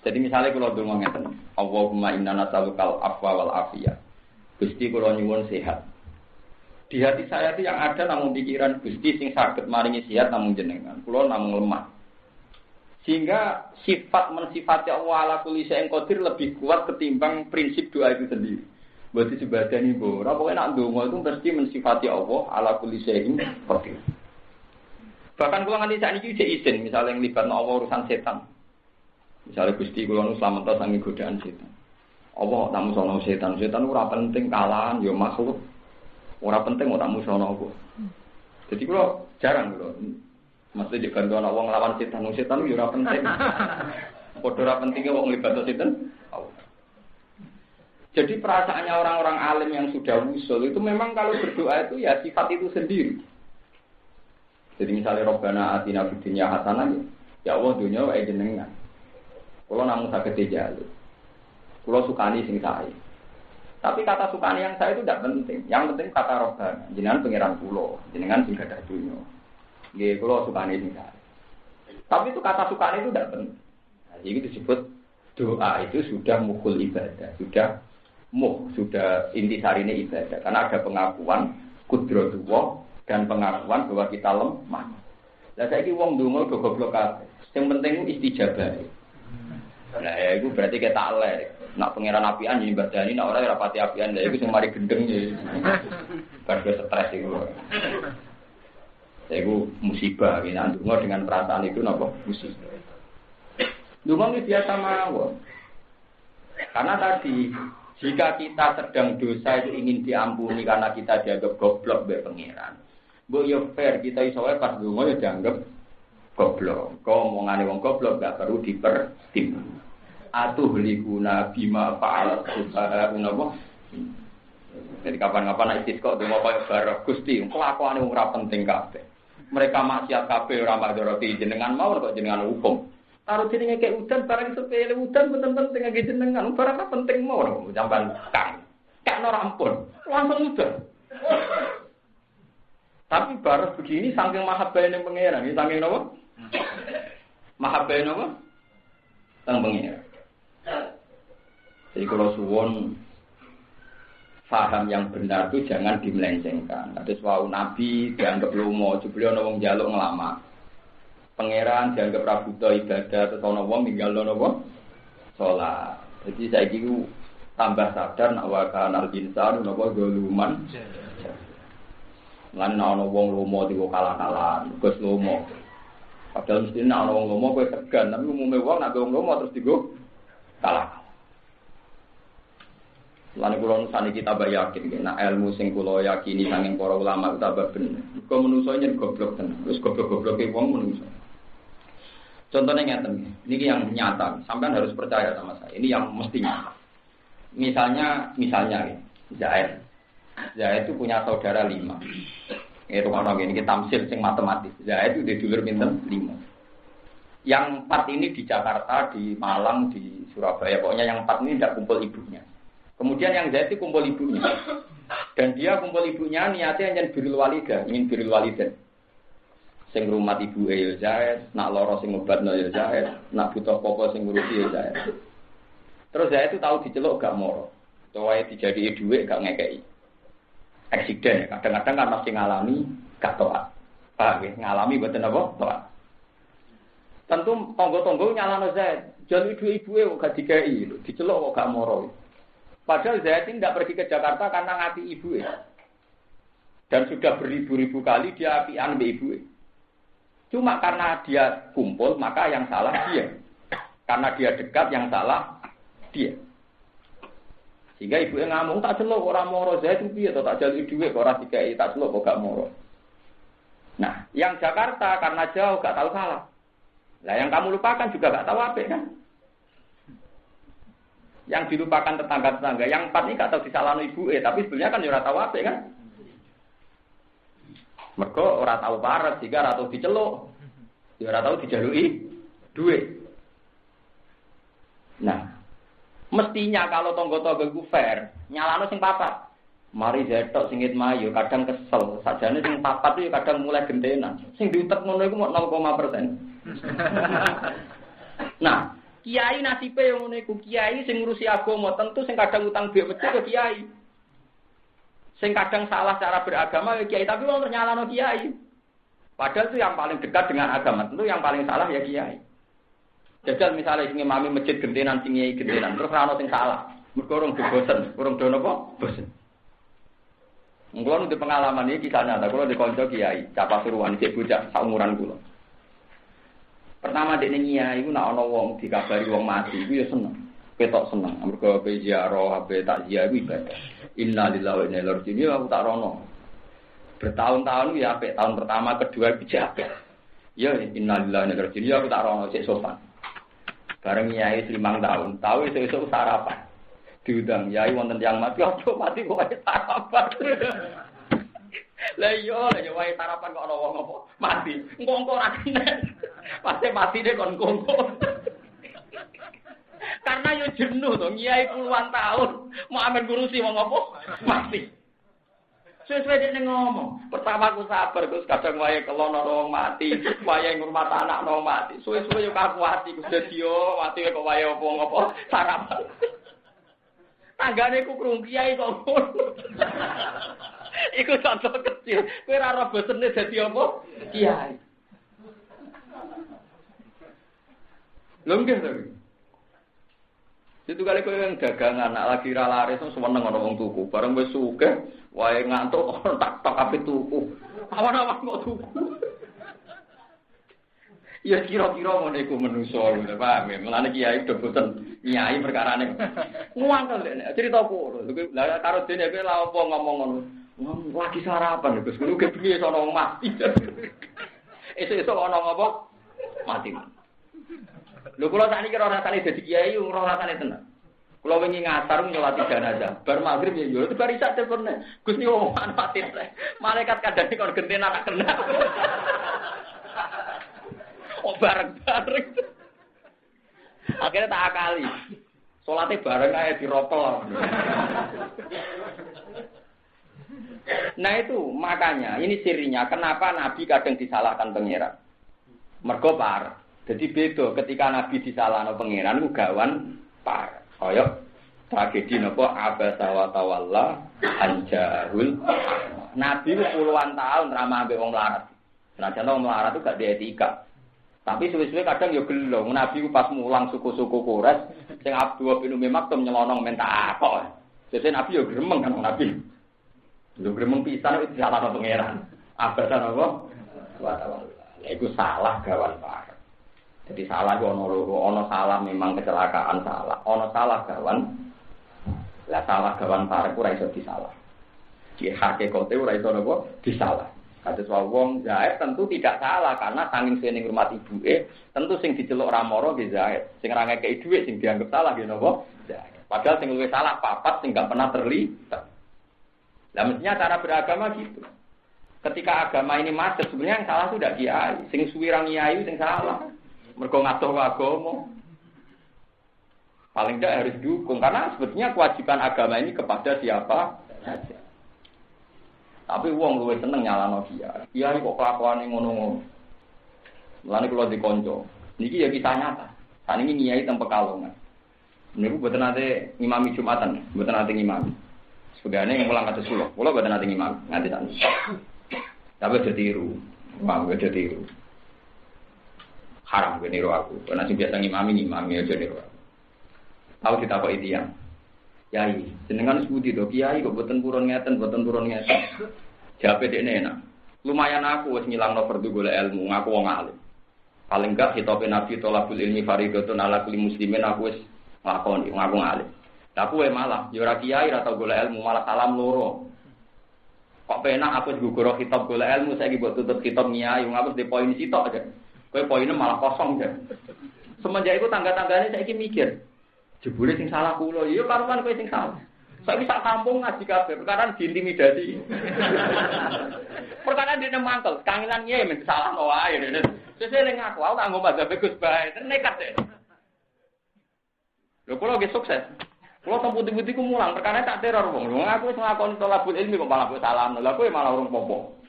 Jadi misalnya kalau donga ngeten, Allahumma inna nas'alukal afwa wal afiyah. Gusti kula nyuwun sehat. Di hati saya itu yang ada namun pikiran Gusti sing saged maringi sehat namung jenengan. Kula namung lemah. Sehingga sifat mensifati Allah ala kulli syai'in qadir lebih kuat ketimbang prinsip doa itu sendiri. Berarti sebadani bo. Ora pokoke nak ndonga itu mesti mensifati Allah ala kulli syai'in qadir. Bahkan kula nganti sakniki iki izin misalnya nglibatno Allah urusan setan. Misalnya Gusti kula nu slamet sange godaan setan. Allah tak musono setan. Setan ora penting kalahan ya makhluk. Ora penting ora musono apa. Jadi kula jarang kula mesti dibantu ana wong nglawan setan. Setan yo ora penting. Padha ora pentinge wong nglibatno setan. Jadi perasaannya orang-orang alim yang sudah wusul itu memang kalau berdoa itu ya sifat itu sendiri. Jadi misalnya Rabbana atina fid dunya hasanah ya Allah dunya wae jenengan. Kula namung saged dijaluk. Kula sukani sing sae. Tapi kata sukani yang saya itu tidak penting. Yang penting kata Rabbana, jenengan pangeran kula, jenengan sing gadah dunya. Nggih kula sukani sing sae. Tapi itu kata sukani itu tidak penting. Nah, ini disebut doa itu sudah mukul ibadah, sudah intisarine ibadah. Karena ada pengakuan qudratullah dan pengakuan bahwa kita lemah. Lah saiki wong ndonga do goblok kabeh. Sing penting istijabah. Lah ya iku berarti kita elek. Nak pangeran apian yen badani nak ora rapati apian. Lah iku sing mari gendeng ya. Karena stres iku. Iku musibah yen ndonga dengan perasaan itu napa? Musibah. Ndonga iki biasa mawon. Karena tadi jika kita sedang dosa itu ingin diampuni karena kita dianggap goblok oleh pangeran. Mbok yo fair kita iso wae pas donga yo dianggap goblok. Kok omongane wong goblok gak perlu dipertimbang. Atuhlikuna bima fa'al subhanahu wa. Jadi kapan-kapan istisqa donga koyo bareng Gusti, kelakuane ora penting kabeh. Mereka maksiat kabeh ora madharati jenengan mau kok jenengan hukum. Taruh jenenge kayak udan barang sepele udan mboten penting nggih jenengan. Barang apa penting mau jamban kan ora ampun. Langsung udan. Tapi baru begini saking mahabbahane pangeran, iki saking napa? Mahabbahane napa? Teng pangeran. Jadi kalau suwon paham yang benar itu jangan dimelencengkan. Ada suatu nabi dianggap lomo, jebule ana wong njaluk ngelamar. Pangeran dianggap rabuta ibadah terus ana wong ninggal napa? Salat. Jadi saiki ku tambah sadar nek wa kanal insan napa zaluman. Lan ana wong lomo diwo kalah-kalahan, Gus lomo. Padahal mesti nek ana wong lomo kowe tegan, tapi umume wong nek wong lomo terus digo kalah. Lan kula nusane kita yakin nek ilmu sing kula yakini saking para ulama utawa bener. Kok menungso nyen goblok tenan. Wis goblok-gobloke wong menungso. Contohnya ngeten, ini yang nyata. Sampean harus percaya sama saya. Ini yang mesti nyata. Misalnya Zaid. Zaid itu punya saudara 5. Itu kalau gini kita tamsil sing matematis. Zaid itu dulur pinten 5. Yang 4 ini di Jakarta, di Malang, di Surabaya. Pokoknya yang 4 ini tidak kumpul ibunya. Kemudian yang Zaid itu kumpul ibunya. Dan dia kumpul ibunya niatnya ingin birrul walidah, ingin birrul walidah. Sing rumat ibuke ya Zaid, nak lara sing ngobatno ya Zaid, nak butuh apa sing ngurusi ya Zaid. Terus Zaid itu tahu diceluk gak moro. Tuwae dijadiki dhuwit gak ngekeki. Eksiden ya, kadang-kadang kan mesti ngalami gak taat. Paham ya, ngalami mboten apa? Taat. Tentu tonggo-tonggo nyalano Zaid, jan ibuke kok gak dikeki, diceluk kok gak moro. Padahal Zaid ini tidak pergi ke Jakarta karena ngati ibuke. Dan sudah beribu-ribu kali dia apian mbek ibuke. Cuma karena dia kumpul, maka yang salah dia. Karena dia dekat, yang salah dia. Sehingga ibunya ngomong, tak celok orang moro Zaid itu piye, tak jaluk duit orang dikai, tak celok kok gak moro. Nah, yang Jakarta karena jauh gak tahu salah. Lah yang kamu lupakan juga gak tahu apa kan? Yang dilupakan tetangga-tetangga, yang 4 ini gak tahu disalahno ibuke, tapi sebenarnya kan ora tahu apa kan? Mergo ora tahu parek, sehingga ora tahu diceluk. Ya ora tahu dijaluki duit. Nah, mestinya kalau tonggo-tonggo iku fair, nyalano sing papat. Mari jetok singit mayu, kadang kesel. Sajane sing papat itu kadang mulai gentenan. Sing diutek ngono iku mok 0,%. Nah, kiai nasibe yang ngono iku, kiai sing ngurusi agama, tentu sing kadang utang duit masjid ke kiai. Sing kadang salah cara beragama ya kiai, tapi wong nyalano kiai. Padahal itu yang paling dekat dengan agama, tentu yang paling salah ya kiai. Jajal misalnya sing imami masjid gentenan sing nyai gentenan, terus ra ono sing salah. Mergo urung bosen, urung do napa? Bosen. Kulo nu pengalaman iki kisah nyata, kulo di kanca kiai, cah Pasuruan iki bocah saumuran kulo. Pertama dekne nyai iku nek ana wong dikabari wong mati iku ya seneng. Ketok seneng, mergo pe ziarah, pe takziah iku ibadah. Innalillahi wa inna ilaihi raji'un aku tak rono. Bertahun-tahun ya apik, tahun pertama, kedua bijak. Ya innalillahi wa inna ilaihi raji'un aku tak rono sik sopan. Bareng nyai 5 tahun, tahu esuk-esuk sarapan. Diundang nyai wonten tiyang mati, ojo mati kok wae sarapan. Lah iya, wae sarapan kok ana wong apa mati. Engko ora kena. Pasti mati deh kon kongko. Karena yo jenuh to, nyai puluhan tahun mau amen ngurusi wong apa mati. Sesuai dia ngomong, pertama aku sabar, terus kadang wae kelon orang mati, wae ngurmat anak orang mati. Suwe-suwe yo kaku hati, Gus Dedio, mati kok wae opo-opo sarapan. Tanggane ku krung kiai kok ngono. Iku contoh kecil, kowe ora ora bosene dadi apa? Kiai. Lho nggih to. Itu kali kowe yang dagangan anak lagi ra laris seneng ana wong tuku, bareng wis sugih wae ngantuk tak ape tuku. Awan-awan kok tuku. Ya kira-kira ngono iku menungso lho, paham ya. Mulane kiai do boten nyai perkarane. Nguangkel nek cerita kok. Lah karo dene kowe lha opo ngomong ngono. Lagi sarapan Gus, kuwi bengi sono wong mati. Esuk-esuk ana apa? Mati. Lho kula sakniki ora rasane dadi kiai, ora rasane tenan. Kula wingi ngasar nyolati jenazah, bar magrib ya yo bar isak telepon. Gus niku omongan mati. Malaikat kadane kon genten anak kena. Oh bareng-bareng. Akhirnya tak akali. Salate bareng ae diropel. Nah itu makanya ini sirinya kenapa Nabi kadang disalahkan pangeran. Mergo par. Jadi beda ketika Nabi disalahno pangeran ku gawan par. Kaya tragedi napa abasa wa tawalla anjahul. Nabi ku puluhan tahun ramah ambek wong larat. Senajan wong larat itu gak dietika. Tapi suwe-suwe kadang yo gelo. Nabi ku pas mulang suku-suku Quraisy sing Abdullah bin Umi Maktum nyelonong mentak kok. Jadi Nabi yo gremeng kan Nabi. Lho gremeng pisan itu disalahno pangeran. Abasa napa? Wa tawalla. Iku salah gawan par. Jadi salah itu ono salah memang kecelakaan salah, ono salah gawan, lah salah gawan parek ora iso disalah. Di hakikate ora iso napa disalah. Kados wong Zaid tentu tidak salah karena saking sene ngurmat ibuke, tentu sing diceluk Ramoro nggih Zaid. Sing ra ngekeki dhuwit sing dianggap salah nggih napa? Zaid. Padahal sing luwih salah papat sing enggak pernah terlibat. Lah mestinya cara beragama gitu. Ketika agama ini macet sebenarnya yang salah itu tidak kiai, sing suwirang kiai sing salah. Mergo ngatur agama. Paling tidak harus dukung karena sebetulnya kewajiban agama ini kepada siapa saja. Tapi wong luwih seneng nyalano dia. Kiai kok kelakuane ngono-ngono. Mulane kula dikonco. Niki ya kisah nyata. Saniki kiai teng Pekalongan. Niku mboten nate ngimami Jumatan, mboten nate ngimami. Sebagane mulang kados kula. Kula mboten nate ngimami, nganti sakniki. Tapi aja tiru. Mangga aja tiru. Haram gue niru aku. Karena sing biasa ngimami aja niru aku. Tahu ditakoki tiyang. Yai, jenengan sebuti to, kiai kok boten purun ngeten. Jawabe dekne enak. Lumayan aku wis ngilangno perdu golek ilmu, ngaku wong alim. Paling enggak hitope Nabi tolabul ilmi faridatun ala kulli muslimin aku wis nglakoni, ngaku alim. Lah kowe malah ya ora kiai ora tau golek ilmu, malah salam loro. Kok penak aku diguguro kitab golek ilmu saiki mbok tutup kitab kiai, ngapus di poin sitok aja. Kowe poinnya malah kosong ya. Semenjak itu tangga-tanggane saiki mikir. Jebule sing salah kula, ya karuan kowe sing salah. Saiki sak kampung ngaji kabeh, perkara diintimidasi. Perkara dene mangkel, kangelan kiye men salahno wae. Sesuk ning aku tak nggo mazhab Gus bae, nekat deh. Lho kula ge sukses. Kula teng putih-putih ku mulang, perkara tak teror wong. Wong aku wis nglakoni tolabul ilmi kok malah kowe salah. Lah kowe malah urung popo.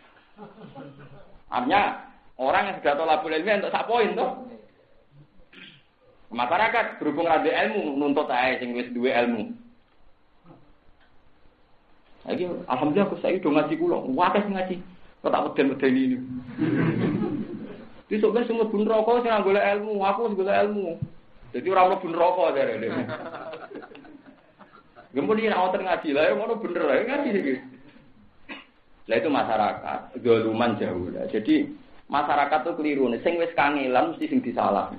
Artinya orang yang sudah tolabul ilmi untuk sak poin toh. Masyarakat berhubung ada ilmu nuntut ae sing wis duwe ilmu. Lagi alhamdulillah aku saiki do ngaji kula. Wae sing ngaji. Kok tak weden-wedeni ini. Besok kan semua bun rokok sing golek ilmu, aku golek ilmu. Jadi ora mlebu neraka jarene. Kemudian awak ngaji lah, ngono bener ae ngaji iki. Lah itu masyarakat, zaluman jauh lah. Jadi masyarakat tuh keliru nih, sing wis kangelan mesti sing disalah.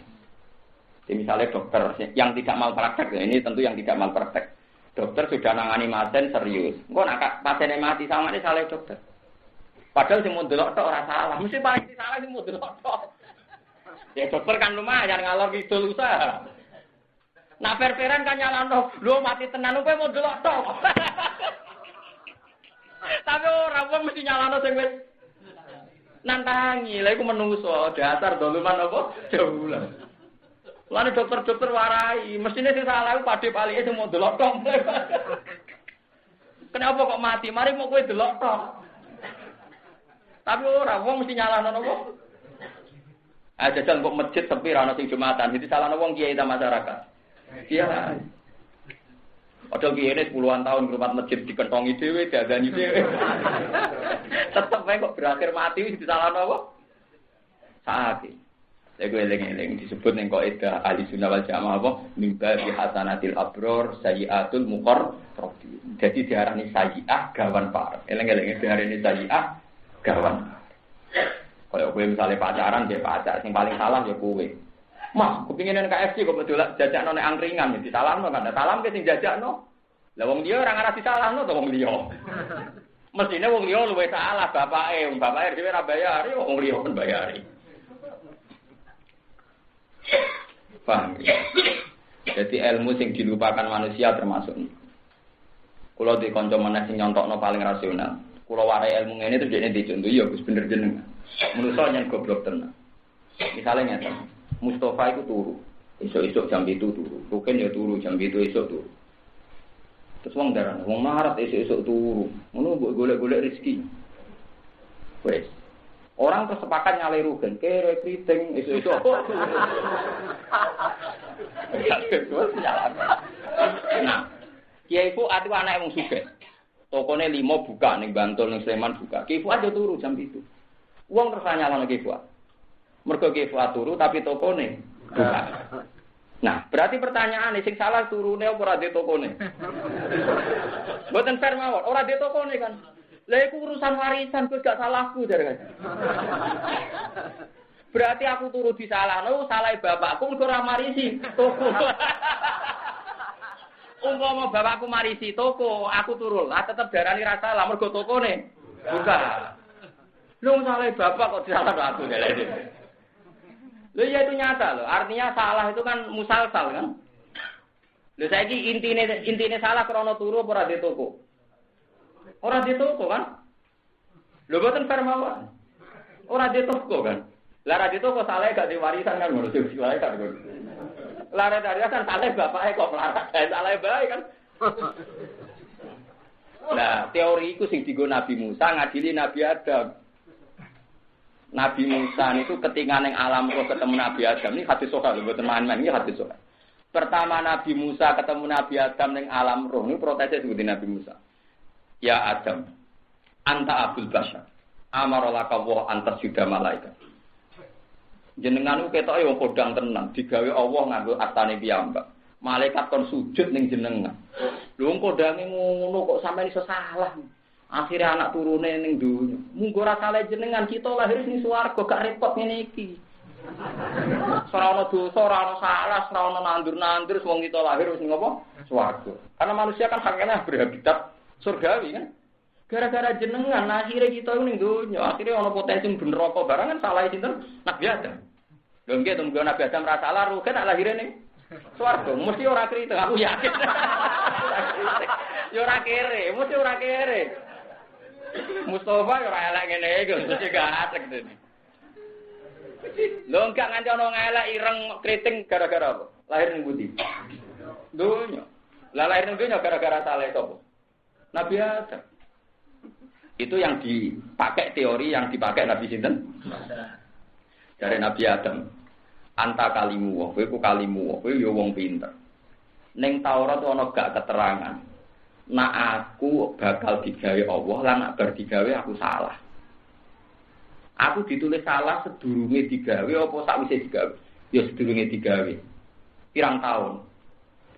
Jadi misalnya dokter yang tidak malpraktek, ya ini tentu yang tidak malpraktek. Dokter sudah nangani pasien serius. Engko nak pasiennya mati sama ini salah dokter. Padahal sing mau delok tok ora salah, mesti paling salah sing mau delok tok. Ya dokter kan lumayan ngalor kidul usaha. Nah perperan kan nyalano, lho mati tenan kowe mau delok tok. Tapi ora wong mesti nyalano sing wis nantangi. Lha iku menungso, dasar doluman apa? Jaulan. Lan dokter-dokter warai, mestine sing salah iku padhe palike sing mau delok tok. Kenapa kok mati? Mari mau kowe delok tok. Tapi ora wong mesti nyalano apa? Jajal kok masjid sepi ra ono sing Jumatan, jadi salahno wong kiai ta masyarakat. Iya. Padahal kiai ini puluhan tahun rumah masjid dikentongi dhewe, diadani dhewe. Tetep ae kok berakhir mati wis disalahno apa? Sakit. Lha eling-eling disebut ning kaidah ahli sunnah wal jamaah apa? Mimba bi hasanatil abror sayyiatul muqarrabin. Jadi diarani sayyi'ah gawan parek. Eling-eling diarani sayyi'ah gawan. Kalau gue misalnya pacaran, dia pacar. Yang paling salah ya gue. Mas, kepinginan KFC kok betul jajak nol angkringan, jadi salah no kan? Salam ke sing jajak no. Lah wong dia orang ngarasi salah no, wong dia. Mestinya wong dia luwih salah bapake dhewe ora bayar, wong dia pun bayari. Paham ya? Jadi ilmu sing dilupakan manusia termasuk ini. Kalau di kanca meneh sing nyontokno paling rasional. Kalau warai ilmu ngene terus dene dicontoh ya Gus bener jenengan. Manusa yang goblok tenan. Misalnya nyata, Mustafa itu turu, esok-esok jam 7 turu, Rukin ya turu jam 7 esok turu. Terus wong darah, wong marat esok-esok turu, ngono golek-golek rezeki. Wes. Orang terus sepakat nyalai Rukin, kere kriting esok-esok. Nah, Kiai Fuad itu anak wong sugih. Tokone 5 buka ning Bantul ning Sleman buka. Kiai Fuad yo turu jam 7. Wong terus nyalano Kiai Fuad. Mergo Kiai Fuad turu tapi tokone buka. Nah, berarti pertanyaan sing salah turune apa ora di tokone? Mboten fair mawon, ora di tokone kan. Lah iku urusan warisan Gus gak salahku jare. Berarti aku turu disalahno, salah bapakku mergo ora marisi toko. Umpama bapakku marisi toko, aku turu lah tetep darani ra salah mergo tokone buka. Lu salah bapak kok disalahno aku jare. Lho ya itu nyata loh. Artinya salah itu kan musalsal kan. Lho saiki intine salah krana turu apa ora di toko? Ora di toko kan? Lho boten fair mawon. Ora di toko kan. Lah ra di toko salah gak di warisan kan ngono diwae kan. Lah ra dari kan salah bapake kok melarat, salah bae kan. Nah, teori iku sing dienggo Nabi Musa ngadili Nabi Adam. Nabi Musa itu ketika neng alam roh ketemu Nabi Adam ini hadis sahih lho mboten main-main iki hadis sahih. Pertama Nabi Musa ketemu Nabi Adam neng alam roh ini protesnya seperti Nabi Musa. Ya Adam, anta abul bashar. Amaralaka wa antas yuda malaikat. Jenengan ku ketoke wong kodang tenan, digawe Allah nganggo astane piyambak. Malaikat kon sujud ning jenengan. Lho wong kodange ngono kok sampeyan iso salah. Akhirnya anak turune ning dunya. Munggo ora salah jenengan kita lahir ning swarga gak repot ngene iki. Ora ono dosa, ora ono salah, ora ono nandur-nandur wong kita lahir wis ning apa? Swarga. Karena manusia kan haknya berhabitat surgawi kan. Gara-gara jenengan akhirnya kita ning dunya, akhirnya ono potensi ben neraka barang kan salah sinten? Nabi Adam. Lho nggih tunggu Nabi Adam ra salah rugen tak lahir ning swarga. Mesti ora kritik, aku yakin. Yo ora kere, mesti ora kere. Mustafa yo ora elek ngene iki, mesti gak atek dene. Lho enggak nganti ono ngelek ireng kriting gara-gara apa? Lahir ning pundi? Dunya. Lah lahir ning dunya gara-gara salah sapa? Nabi Adam. Itu yang dipakai teori yang dipakai Nabi sinten? Dari Nabi Adam. Anta kalimu, kowe ku kalimu, kowe yo wong pinter. Ning Taurat ono gak keterangan. Nak aku bakal digawe Allah lan nak bar digawe aku salah. Aku ditulis salah sedurunge digawe apa sakwise digawe? Ya sedurunge digawe. Pirang tahun?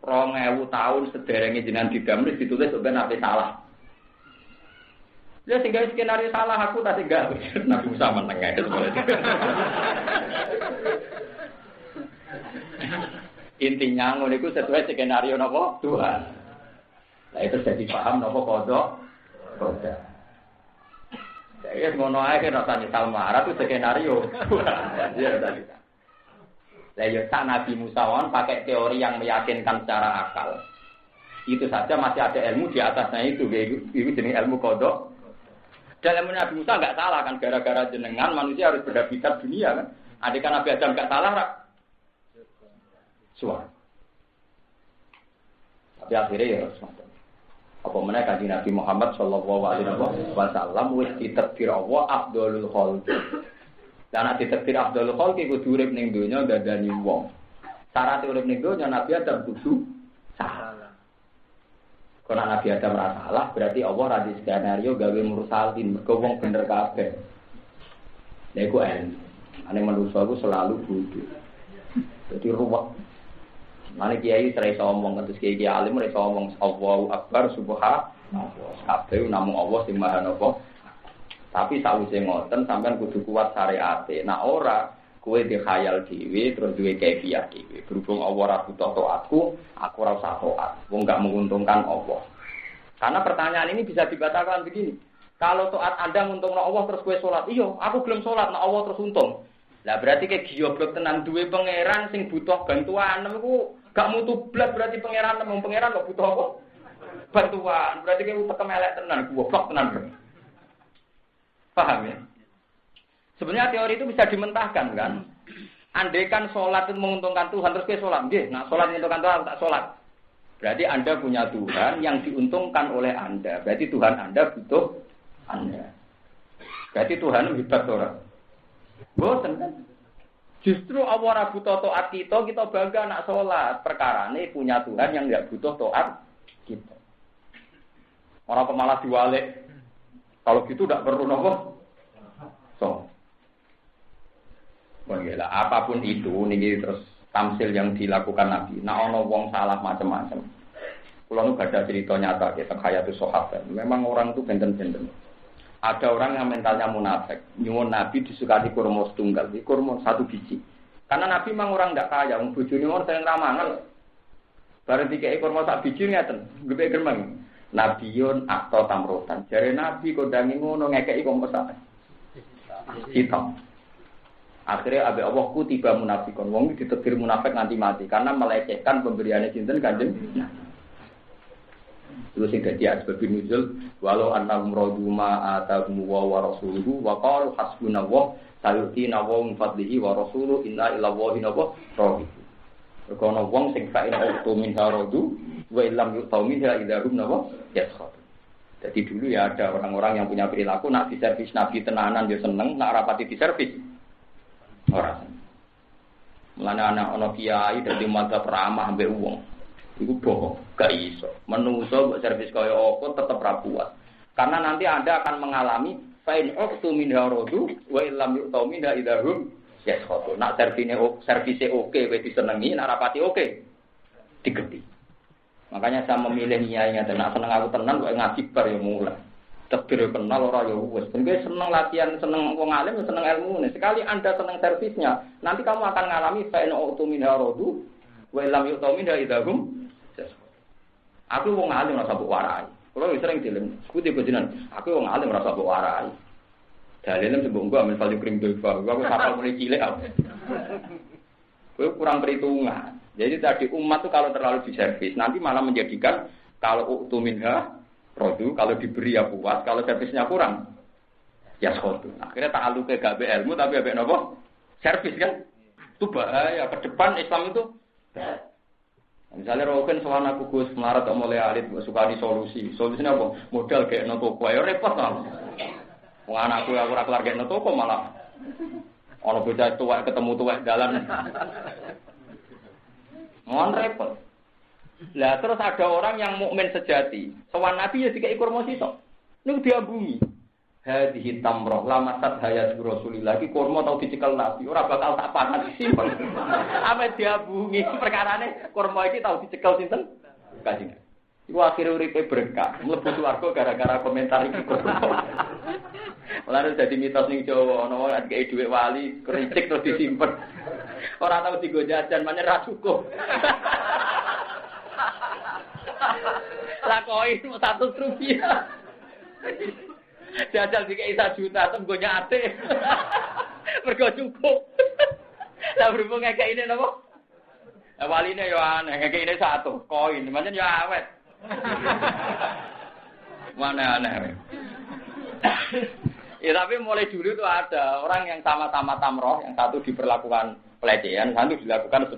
2000 tahun sederenge jenengan didamel ditulis sampeyan ape salah. Ya sehingga skenario salah aku tak gawe. Nabi Musa meneng ae. Intinya ngono iku sesuai skenario napa Tuhan. Lah itu jadi paham napa kodok. Saya ngono ae kena tanya Salmara itu skenario. Ya tadi. Lah ya Nabi Musa pakai teori yang meyakinkan secara akal. Itu saja masih ada ilmu di atasnya itu jenis ilmu kodok. Dalam Nabi Musa enggak salah kan gara-gara jenengan manusia harus berhabitat dunia kan. Andai kan Nabi Adam enggak salah suara. Tapi akhirnya ya semacam. Apa mana kaji Nabi Muhammad Shallallahu Alaihi Wasallam wis ditakdir Allah Abdul Khalq. Dan nanti ditakdir Abdul Khalq iku urip ning donya dadani wong. Syarat urip ning donya Nabi Adam kudu salah. Kalau Nabi Adam salah berarti Allah radi skenario gawe mursalin mergo wong bener kabeh. Lha iku ane manusa iku selalu bodoh. Jadi ruwet. Mane kiai sering ngomong terus kiai alim ora iso ngomong Allahu Akbar subhanallah. Kabeh namung Allah sing Maha Napa. Tapi sawise ngoten sampean kudu kuat syariate. Nah ora kowe dikhayal dhewe terus duwe kaifiah dhewe. Berhubung Allah ora butuh taatku, aku ora usah taat. Wong enggak menguntungkan Allah. Karena pertanyaan ini bisa dibatalkan begini. Kalau taat Anda nguntungno Allah terus kowe salat, iya, aku belum salat, nek Allah terus untung. Lah berarti kayak gioblok tenan duwe pangeran sing butuh bantuan niku gak mutu blas berarti pangeran kok butuh apa? Bantuan. Berarti kayak utek elek tenan, goblok tenan. Paham ya? Sebenarnya teori itu bisa dimentahkan kan? Andai kan sholat itu menguntungkan Tuhan terus kowe sholat, nggih, nah sholat menguntungkan Tuhan tak sholat. Berarti Anda punya Tuhan yang diuntungkan oleh Anda. Berarti Tuhan Anda butuh Anda. Berarti Tuhan hebat orang. Boten kan? Justru Allah butuh taat kita bangga nak sholat. Perkarane punya Tuhan yang enggak butuh taat kita. Orang pemalas diwalik. Kalau gitu tidak perlu nopo. So. Bagaimana? Apapun itu, ini terus tamsil yang dilakukan Nabi. Nah, ono wong salah macam-macam. Kalau nu ada cerita nyata kita Hayatus Sahabat. Memang orang itu benten-benten. Ada orang yang mentalnya munafik. Nyuwun Nabi disukati kurma setunggal, di kurma satu biji. Karena Nabi memang orang tidak kaya, wong bojone orang sering ramangan. Bareng dikei kurma sak biji ngeten, gede germeng. Nabiun atau tamrotan. Jare Nabi kondangi ngono ngekeki kurma sak. Hitam. Akhirnya Abi Allah kutiba munafikon. Wong ditegir munafik nganti mati karena melecehkan pemberiannya sinten Kanjeng. Terus sing dadi asbab nuzul walau annahum radu ma atahum wa rasuluhu wa qalu hasbunallah sayutina wa min fadlihi wa rasuluhu inna ila wahi nabah rabbih. Kono wong sing faina auto min haradu wa illam yu'tau minha idahum nabah yaskhab. Jadi dulu ya ada orang-orang yang punya perilaku nak diservis Nabi tenanan dia seneng, nak rapati diservis ora. Mulane anak ana kiai dadi madzhab ramah mbek wong. Iku bohong, gak iso. Menungso mbok servis kaya apa tetep ra puas. Karena nanti Anda akan mengalami fa'in uqtu min haradu wa illam yu'tau minha idahum yaskhatu. Nak servise oke kowe disenengi, nak rapati oke digeti. Makanya saya memilih nyainya dan nak seneng aku tenan kok ngaji bar ya mulai. Tegir kenal ora ya wis. Ben kowe seneng latihan, seneng wong alim, seneng ilmune. Sekali Anda seneng servisnya, nanti kamu akan mengalami fa'in uqtu min haradu wa illam yu'tau minha idahum. Aku wong alim ora sabuk warai. Kulo sering dilem. Ku di bojonan, aku wong alim ora sabuk warai. Dalilem sebut gua amin value krim dofa. Gua kapal mulai cilik aku. Kowe kurang perhitungan. Jadi tadi umat tuh kalau terlalu diservis nanti malah menjadikan kalau utu minha rodu kalau diberi ya puas, kalau servisnya kurang ya schodu. Akhirnya ta'alluqe gak be ilmu tapi ambek napa? Servis kan. Itu bahaya ke depan Islam itu. Misalnya roken soal aku Gus melarat kok mulai alit suka di solusi. Solusinya apa? Modal kayak noto kue repot lah. Wong anakku aku ora kelar kayak noto kok malah ono bocah tuwek ketemu tuwek dalan. Mon repot. Lah terus ada orang yang mukmin sejati. Sowan Nabi ya dikek kurma sisok. Niku diambungi. hadhihi tamroh lamasat hayat Rasulillah iki kurma tau dicekel Nabi ora bakal tak pangan simpel. Ame diabungi perkarane kurma iki tau dicekel sinten? Kanjeng. Iku akhire uripe berkah, mlebu swarga gara-gara komentar iki kurma. Lalu jadi mitos ning Jawa ana wong ngekeki dhuwit wali, kericik terus disimpen. Ora tau digo jajan, menyen ra cukup. Lah koin 100 rupiah. Jajal dikei 1 juta tem go nyate. Mergo cukup. Lah berhubung ngekeki ini napa? Lah waline yo aneh, ngekeki ini 1 koin, menyen yo awet. Mana aneh. Ya tapi mulai dulu itu ada orang yang sama-sama tamroh, yang satu diperlakukan pelecehan, satu dilakukan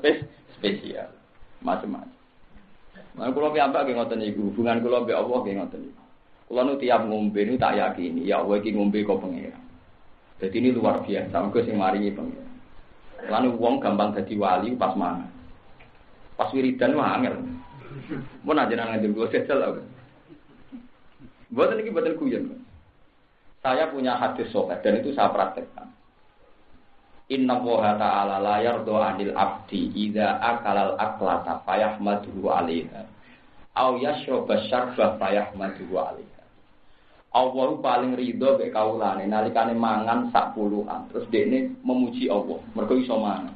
spesial, macam-macam. Nah, kalau piyambak nggih ngoten niku, hubungan kula mbek Allah nggih ngoten niku. Kula nu tiap ngombe nu tak yakini, ya Allah iki ngombe kok pengira. Jadi ini luar biasa, mergo sing maringi pengira. Lalu wong gampang dadi wali pas mangan. Pas wiridan mah angel. Mun ajaran ngandel kula sesel aku. Mboten iki mboten guyon. Saya punya hadis sahih dan itu saya praktekkan. Inna Allaha ta'ala la yardu 'anil 'abdi idza akala al-aklata fayahmaduhu 'alaiha aw yashraba syarba fayahmaduhu 'alaiha. Allah paling ridho mek kaulane nalikane mangan sak puluhan terus dekne memuji Allah mergo iso mangan.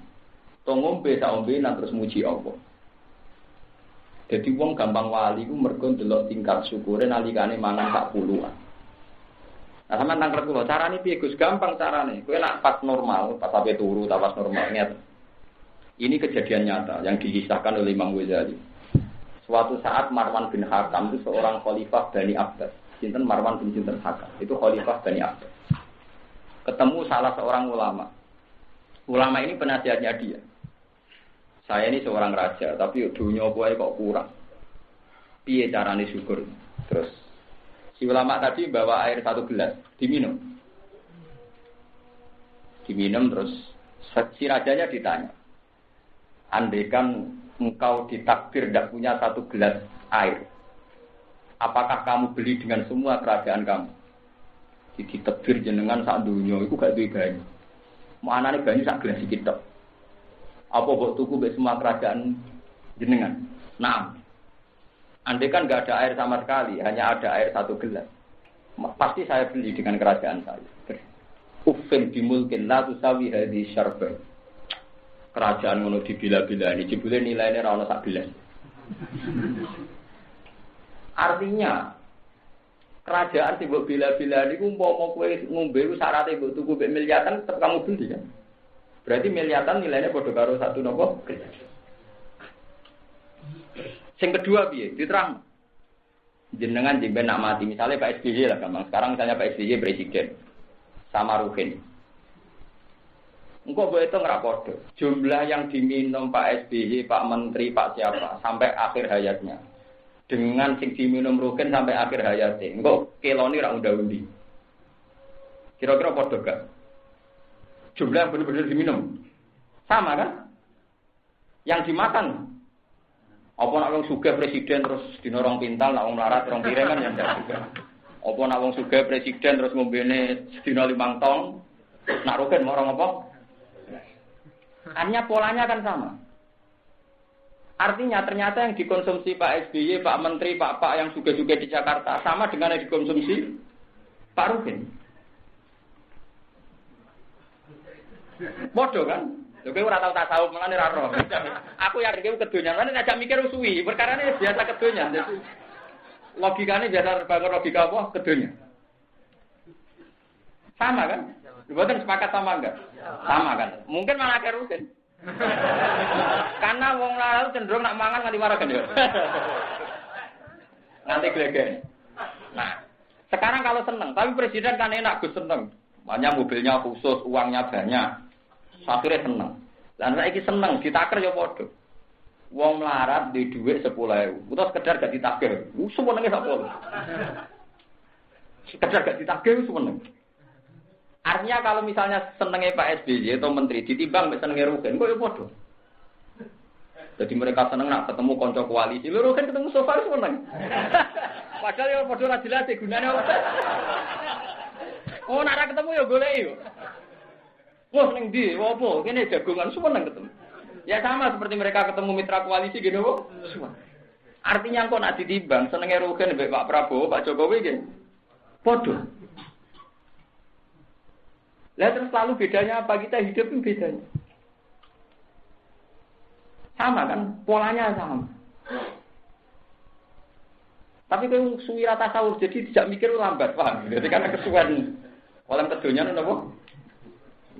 To ngombe sak ombenan terus muji Allah. Jadi wong gampang wali ku mergo ndelok tingkat syukure nalikane mangan sak puluhan. Nah, sama nangkret kula, carane piye Gus? Gampang carane. Kowe nek pas normal, pas sampai turu, pas normal nyata. Ini kejadian nyata yang dikisahkan oleh Imam Ghazali. Suatu saat Marwan bin Hakam itu seorang khalifah Bani Abbas. Sinten Marwan bin sinten Hakam. Itu khalifah Bani Abbas. Ketemu salah seorang ulama. Ulama ini penasihatnya dia. Saya ini seorang raja, tapi dunia wae kok kurang. Piye carane syukur? Terus si ulama tadi bawa air 1 gelas, diminum. Diminum terus si rajanya ditanya. Andaikan engkau ditakdir tidak punya 1 gelas air, apakah kamu beli dengan semua kerajaan kamu? Ditakdir jenengan sak dunia, itu gak duwe banyu. Mau anane banyu sak gelas iki tok. Apa mbok tuku mbek semua kerajaan jenengan? Naam. Andai kan nggak ada air sama sekali, hanya ada air 1 gelas, pasti saya beli dengan kerajaan saya. Ufin dimulkin la tusawi hadhi syarba. Kerajaan ngono dibila-bila ini, jebule nilainya ra ono sak gelas. Artinya kerajaan sing mbok bila-bila niku umpama kowe ngombe syaratnya mbok tuku mbek miliatan tetep kamu beli kan. Berarti miliatan nilainya padha karo 1 napa gelas. Yang kedua piye? Diterang. Jenengan jemben nak mati, misalnya Pak SBY lah gampang. Sekarang misalnya Pak SBY presiden sama Ruhin. Engko mbok hitung ra padha. Jumlah yang diminum Pak SBY, Pak Menteri, Pak siapa sampai akhir hayatnya. Dengan sing diminum Ruhin sampai akhir hayatnya. Engko kelone ra unda-undi. Kira-kira padha gak? Jumlah yang benar-benar diminum. Sama kan? Yang dimakan apa nak wong sugih presiden terus dinorong pintal, nak wong melarat rong piring kan ya ndak juga. Apa nak wong sugih presiden terus ngombene sedina 5 tong, nak Ruhin mau orang apa? Artinya polanya kan sama. Artinya ternyata yang dikonsumsi Pak SBY, Pak Menteri, Pak yang sugih-sugih di Jakarta sama dengan yang dikonsumsi Pak Ruhin. Bodoh kan? Lha kowe ora tau tasawuf menane ra roh. Aku yakin kowe kedonyan, menane ajak mikir suwi, perkarane biasa kedonyan. Jadi logikane biasa bangun logika apa? Kedonyan. Sama kan? Mboten sepakat sama enggak? Sama kan? Mungkin malah kerusin. Karena wong lalu cenderung nak mangan nganti marah kan ya. Nanti glegen. Nah, sekarang kalau seneng, tapi presiden kan enak Gus seneng. Banyak mobilnya khusus, uangnya banyak. Akhirnya seneng. Lan saiki seneng ditaker ya padha. Wong melarat di dhuwit 10.000. Utawa sekedar gak ditakir. Suwenenge sak pol. Sekedar gak ditakir suweneng. Artinya kalau misalnya senenge Pak SBY atau menteri ditimbang mbek senenge Ruhin kok ya padha. Jadi mereka seneng nak ketemu kanca koalisi. Lho kan ketemu sofa seneng. Padahal ya padha ora jelas gunane apa. Oh, nek ketemu ya golek yo. Wah, ning ndi? Opo? Kene jagongan seneng ketemu. Ya sama seperti mereka ketemu mitra koalisi gitu, kok. Artinya kok nak ditimbang senenge Rugen mbek Pak Prabowo, Pak Jokowi nggih. Padha. Lah terus lalu bedanya apa? Kita hidup itu bedanya. Sama kan? Polanya sama. Tapi kalau suwira tasawuf jadi tidak mikir lambat, paham? Jadi karena kesuwen oleh kedunya napa?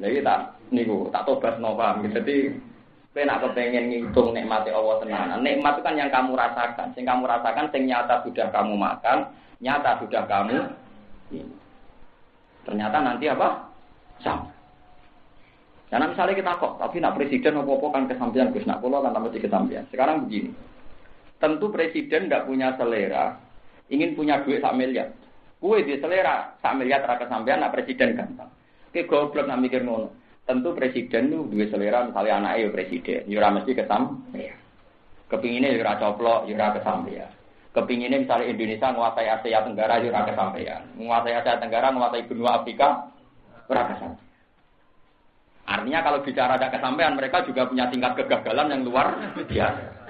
Lagi tak niku tak tobat no paham. Jadi kowe nak kepengen ngitung nikmate Allah tenanan. Nikmat itu kan yang kamu rasakan. Sing kamu rasakan sing nyata sudah kamu makan, nyata sudah kamu ini. Ternyata nanti apa? Sama. Karena misalnya kita kok, tapi nak presiden apa-apa kan kesampaian Gus, nak kula kan tambah kesampaian. Sekarang begini. Tentu presiden tidak punya selera, ingin punya duit 1 miliar. Kue di selera 1 miliar ra kesampaian, nak presiden gampang. Oke, goblok nak mikir ngono. Tentu presiden itu duit selera, misalnya anaknya ya presiden, ya mesti kesampaian. Kepinginnya ya coplok, ya kesampaian. Kepinginnya misalnya Indonesia menguasai Asia Tenggara, ya kesampaian. Menguasai Asia Tenggara, menguasai benua Afrika, ya kesampaian. Artinya kalau bicara ada kesampaian, mereka juga punya tingkat kegagalan yang luar biasa.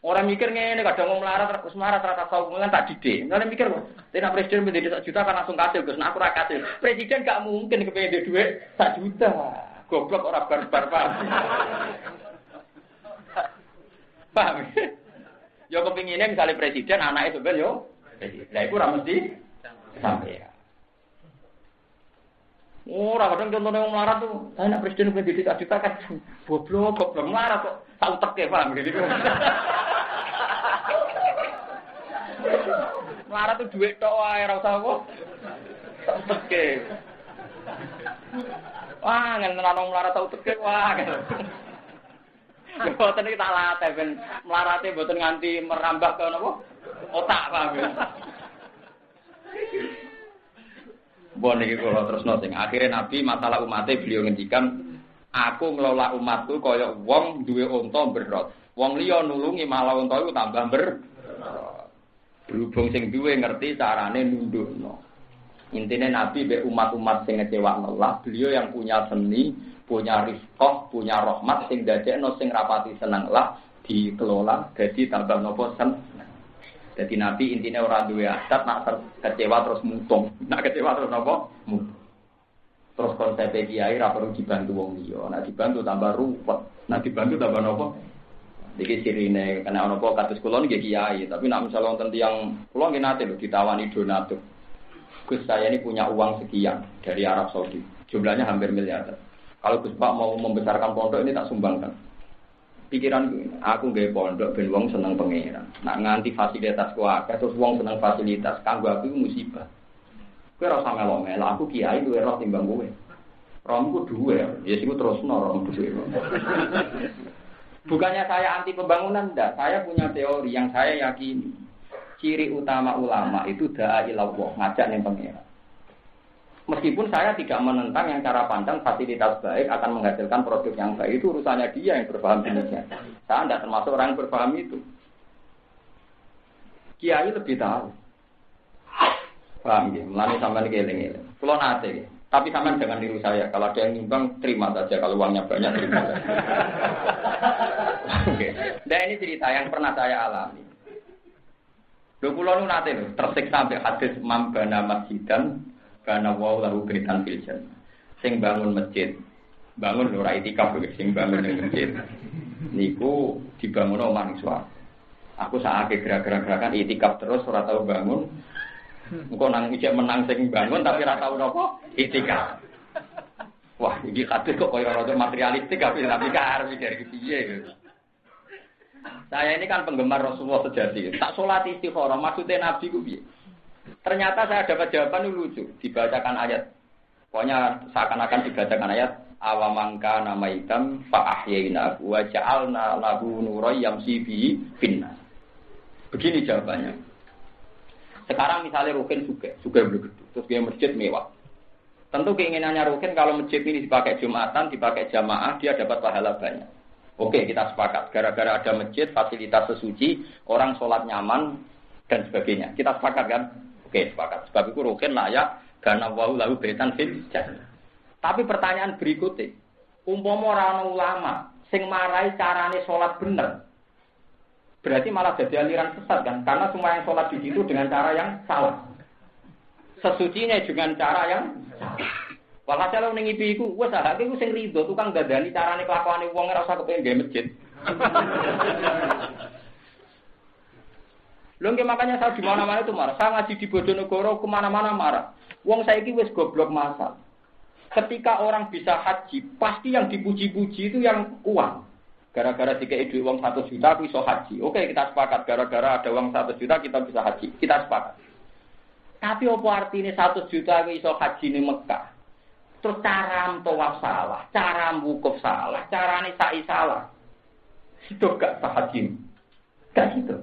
Orang mikir ngene kadang mau melarat terus marah rata saungan tak dide. Misalnya mikir kok, tidak presiden menjadi 1 juta kan langsung kasih, Gus. Nah aku ra kasih. Presiden gak mungkin kepengin duit 1 juta. Goblok ora barbar paham. Paham? Yo kepingine misalnya presiden anake sampean yo. Lah iku ora mesti sampai. Ora kadang contohnya wong melarat tuh, anak presiden menjadi 1 juta kan goblok melarat kok tak uteke paham gitu. Melarat tuh duit tok wae ora usah apa. Tak uteke. Wah, ngene nang melarat tak uteke wah. Boten iki tak latih ben melarate boten nganti merambah ke napa? Otak paham ya. Bon iki kula tresno sing akhire Nabi masalah umatnya beliau ngendikan aku ngelola umatku kaya wong duwe unta berot. Wong liya nulungi malah unta iku tambah berot. Berhubung sing duwe ngerti carane nundukno. Intine Nabi be umat-umat sing ngecewakno Allah, beliau yang punya seni, punya rizqah, punya rahmat sing dadekno sing rapati seneng lah dikelola dadi tambah napa seneng. Jadi Nabi intinya orang duwe adat nak kecewa terus mutung, nak kecewa terus apa? Mutung. Terus konsep kiai ra perlu dibantu wong liya, nak dibantu tambah ruwet, nak dibantu tambah napa? Iki sirine kena ana apa kados kula nggih kiai, tapi nak misale wonten tiyang kula nggih nate lho ditawani donatur. Gus saya ini punya uang sekian dari Arab Saudi, jumlahnya hampir miliaran. Kalau Gus Pak mau membesarkan pondok ini tak sumbangkan. Pikiran aku nggih pondok ben wong seneng pangeran. Nak nganti fasilitas ku akeh terus wong seneng fasilitas, kanggo aku musibah. Kowe ora usah melok-melok, aku kiai duwe roh timbang kowe. Rohku duwe, ya siku terusno rohku duwe. Bukannya saya anti pembangunan, enggak. Saya punya teori yang saya yakini. Ciri utama ulama itu da'a ilallah, ngajak ning pangeran. Meskipun saya tidak menentang yang cara pandang fasilitas baik akan menghasilkan produk yang baik, itu urusannya dia yang berpaham demikian. Saya tidak termasuk orang yang berpaham itu. Kiai lebih tahu. Paham ya? Mulane sampean keling-eling. Kula nate, tapi sampean jangan niru saya. Kalau ada yang nyumbang terima saja, kalau uangnya banyak terima saja. Oke. Nah ini cerita yang pernah saya alami. Lho kula nu nate lho, tersiksa sampai hadis mambana masjidan karena wau lahu baitan fil jannah. Sing bangun masjid, bangun lho ra itikaf lho sing bangun ning masjid. Niku dibangun omah ning swarga. Aku sakake gerak-gerakan itikaf terus ora tau bangun. Engko nang ijek menang sing bangun tapi ora tau napa itikaf. Wah, iki hadis kok koyo rada materialistik tapi arep dari piye gitu. Saya ini kan penggemar Rasulullah sejati. Tak sholat istikharah, maksudnya Nabi ku piye? Ternyata saya dapat jawaban lucu. Dibacakan ayat. Pokoknya seakan-akan dibacakan ayat awamangka nama hitam fa ahyayna wa ja'alna lahu nuran yamshi bihi finnas. Begini jawabannya. Sekarang misalnya Rukin juga begitu. Terus dia masjid mewah. Tentu keinginannya Rukin kalau masjid ini dipakai Jumatan, dipakai jamaah, dia dapat pahala banyak. Oke, kita sepakat. Gara-gara ada masjid, fasilitas sesuci, orang sholat nyaman, dan sebagainya. Kita sepakat kan? Oke, sepakat. Sebab itu Rukin layak Karena wau lahu baitan fil jannah. Tapi pertanyaan berikutnya, umpama ora ana ulama sing marai carane salat bener. Berarti malah jadi aliran sesat kan? Karena semua yang salat di situ dengan cara yang salah. Sesucinya dengan cara yang salah. Walhasil ning ngipi iku wis ahake iku sing rido tukang dadani carane kelakuane wong ora usah kepengin gawe masjid. Lho nggih makanya saya di mana-mana itu marah. Saya ngaji di Bojonegoro kemana-mana marah. Wong saiki wis goblok masal. Ketika orang bisa haji, pasti yang dipuji-puji itu yang uang. Gara-gara dikei duit uang 1 juta aku iso haji. Oke, kita sepakat. Gara-gara ada uang 1 juta kita bisa haji. Kita sepakat. Tapi apa artinya 1 juta aku iso haji di Mekah? Terus cara tawaf salah, cara wukuf salah, carane sa'i salah. Itu gak sah haji. Gak gitu.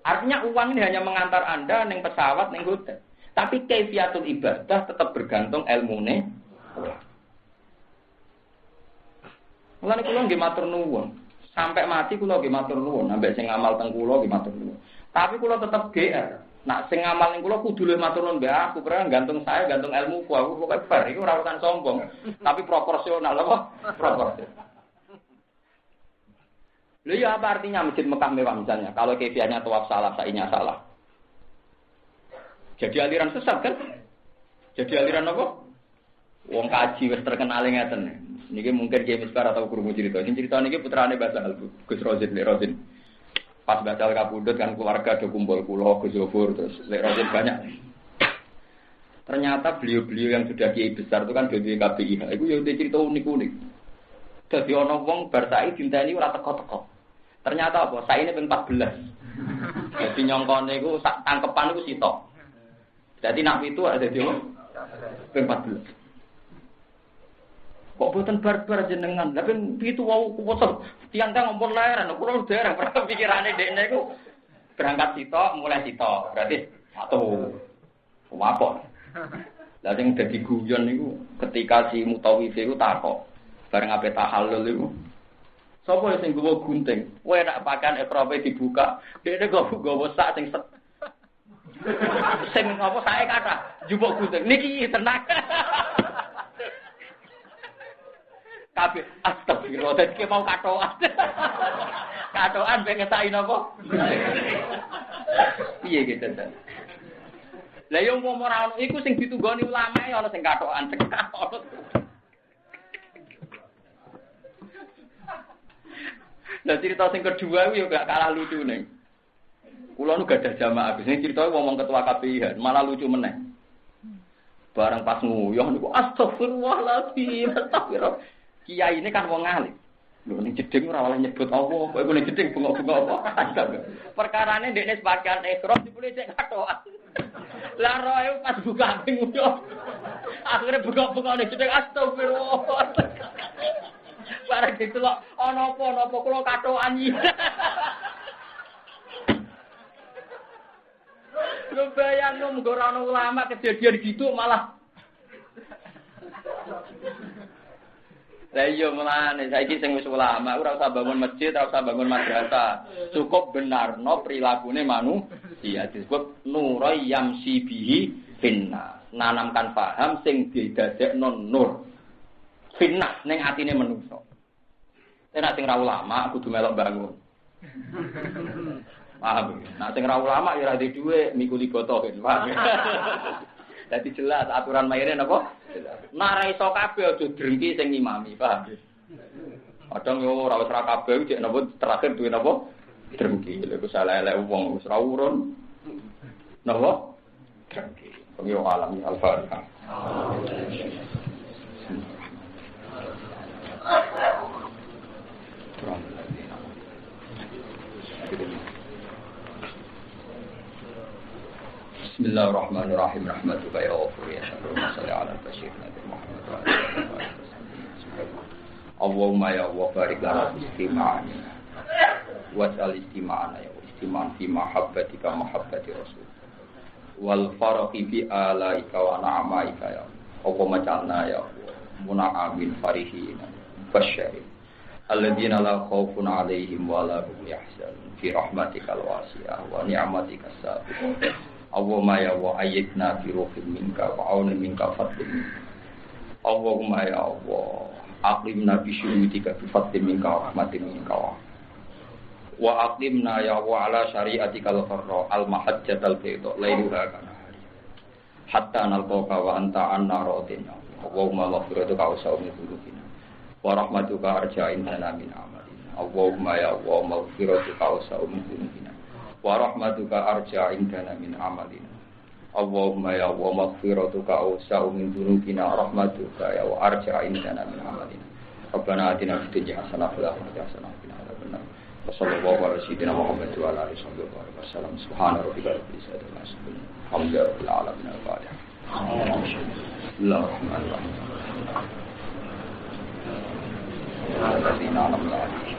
Artinya uang ini hanya mengantar Anda neng pesawat, neng hotel. Tapi kaifiatul ibadah tetap bergantung ilmune. Mulane kula nggih matur nuwun. Sampai mati kula nggih matur nuwun, ambek sing ngamal teng kula nggih matur nuwun. Tapi kula tetap GR. Nak sing ngamal ning kula kudu luwih matur nuwun mbek aku, karena gantung saya, gantung ilmu ku aku kok bar iku ora urusan sombong, tapi proporsional apa? Proporsional. Lha ya apa artinya masjid Mekah mewah misalnya, kalau kaifiahnya tawaf salah, sa'inya salah. Jadi aliran sesat kan? Jadi aliran apa? Wong kaji wis terkenal ngeten. Niki mungkin Kiai Miskar atau krungu cerita. Sing cerita niki putrane Basal Gus Rozin, Lek Rozin. Pas Basal kapundhut kan keluarga do kumpul kula Gus Zofur terus Lek Rozin banyak. Ternyata beliau-beliau yang sudah kiai besar itu kan dhewe KPI. Iku yo cerita unik-unik. Dadi ana wong bar saiki dinteni ora teko-teko. Ternyata apa? Saine ping 14. Dadi nyongkone iku sak tangkepan iku sitok. Dadi nak pitu ada dadi ping 14. Kok boten barbar jenengan. Lah ping pitu wau kuwoso. Tiang-tiang ngompol laeran, kula dereng pikirane dekne iku berangkat sitok, mulai sitok. Berarti 1. Apa? Lah sing dadi guyon niku ketika si Mutawif iku takok bareng ape tahallul iku. Sapa sing nggawa gunting? Kowe nak pakan ekrope dibuka, dekne gowo sak sing sing apa sae kathah njupuk gunting. Niki tenang. Kabeh astagfirullah dadi mau katokan. Katokan ben ngetaki napa? Piye gitu ta? Lah yo umpama ora ono iku sing ditunggoni ulama ya ana sing katokan cekak. Lah cerita sing kedua yo gak kalah lucune. Kula nu gadah jamaah abis ini cerita ngomong ketua KPI malah lucu meneh. Barang pas nguyuh niku astagfirullahaladzim, astagfirullah. Kiai ini kan wong alim. Lho ning jeding ora oleh nyebut apa, kok ning jeding bengok-bengok apa. Perkarane ndekne sebagian ekros dipulih cek katokan. Lah roe pas buka nguyuh. Akhire bengok-bengok ning jeding astagfirullah. Barang ditelok ana apa kula katokan iki. Lu bayang mung ora ana ulama kejadian gitu malah. Lah iya mulane saiki sing wis ulama ora usah bangun masjid, ora usah bangun madrasah. Cukup benarno prilakune manusia disebut nurai yamsi bihi finna. Nanamkan paham sing didadekno nur. Finna ning atine manungsa. Nek sing ra ulama kudu melok bangun. Paham. Nah sing ra ulama ya ora di dhuwit mikuli goto ben. Paham. Dadi jelas aturan mayene napa? Nara iso kabeh aja drengki sing ngimami, paham? Kadang yo ora wis ra kabeh cek napa terakhir duwe napa? Drengki. Lha iku salah elek wong wis ra urun. Napa? Drengki. Yo alam al-Fatihah. Bismillahirrahmanirrahim. Rahmatuka ya ghafur ya syukur. Shalli ala al-bashir Nabi Muhammad wa ala alihi wasallam. Allahumma ya Allah barik lana fi istima'ana. Waj'al istima'ana ya istima'an fi mahabbatika mahabbati rasul. Wal faraqi fi alaika wa na'maika ya. Allahumma ja'alna ya Allah muna'amin farihin basyirin. Alladzina la khaufun 'alaihim wa la hum yahzanun fi rahmatikal wasi'ah wa ni'matikas sabiqah. Allahumma ya wa ayyidna bi ruhin minka wa aunin minka fadlin. Allahumma ya Allah, aqimna bi syuhudika bi fadlin minka wa rahmatin minka. Wa aqimna ya wa ala syari'atikal farra al mahajjatal bayda lailuha kana hari. Hatta nalqaka wa anta anna radin. Allahumma maghfiratuka wa sawmi dzunubina. Wa rahmatuka arja indana min amalina. Allahumma ya Allah maghfiratuka wa sawmi dzunubina. Wa rahmatuka arja indana min amalina. Allahumma ya Allah maghfiratuka awsa'u min dzunubina rahmatuka ya wa arja indana min amalina. Rabbana atina fid dunya hasanah wa fil akhirati hasanah wa qina adzabannar. Wa sallallahu ala sayyidina Muhammad wa ala alihi wa sallam. Subhana rabbika rabbil izzati amma yasifun. Alhamdulillahi rabbil alamin. Al-Fatihah. Bismillahirrahmanirrahim.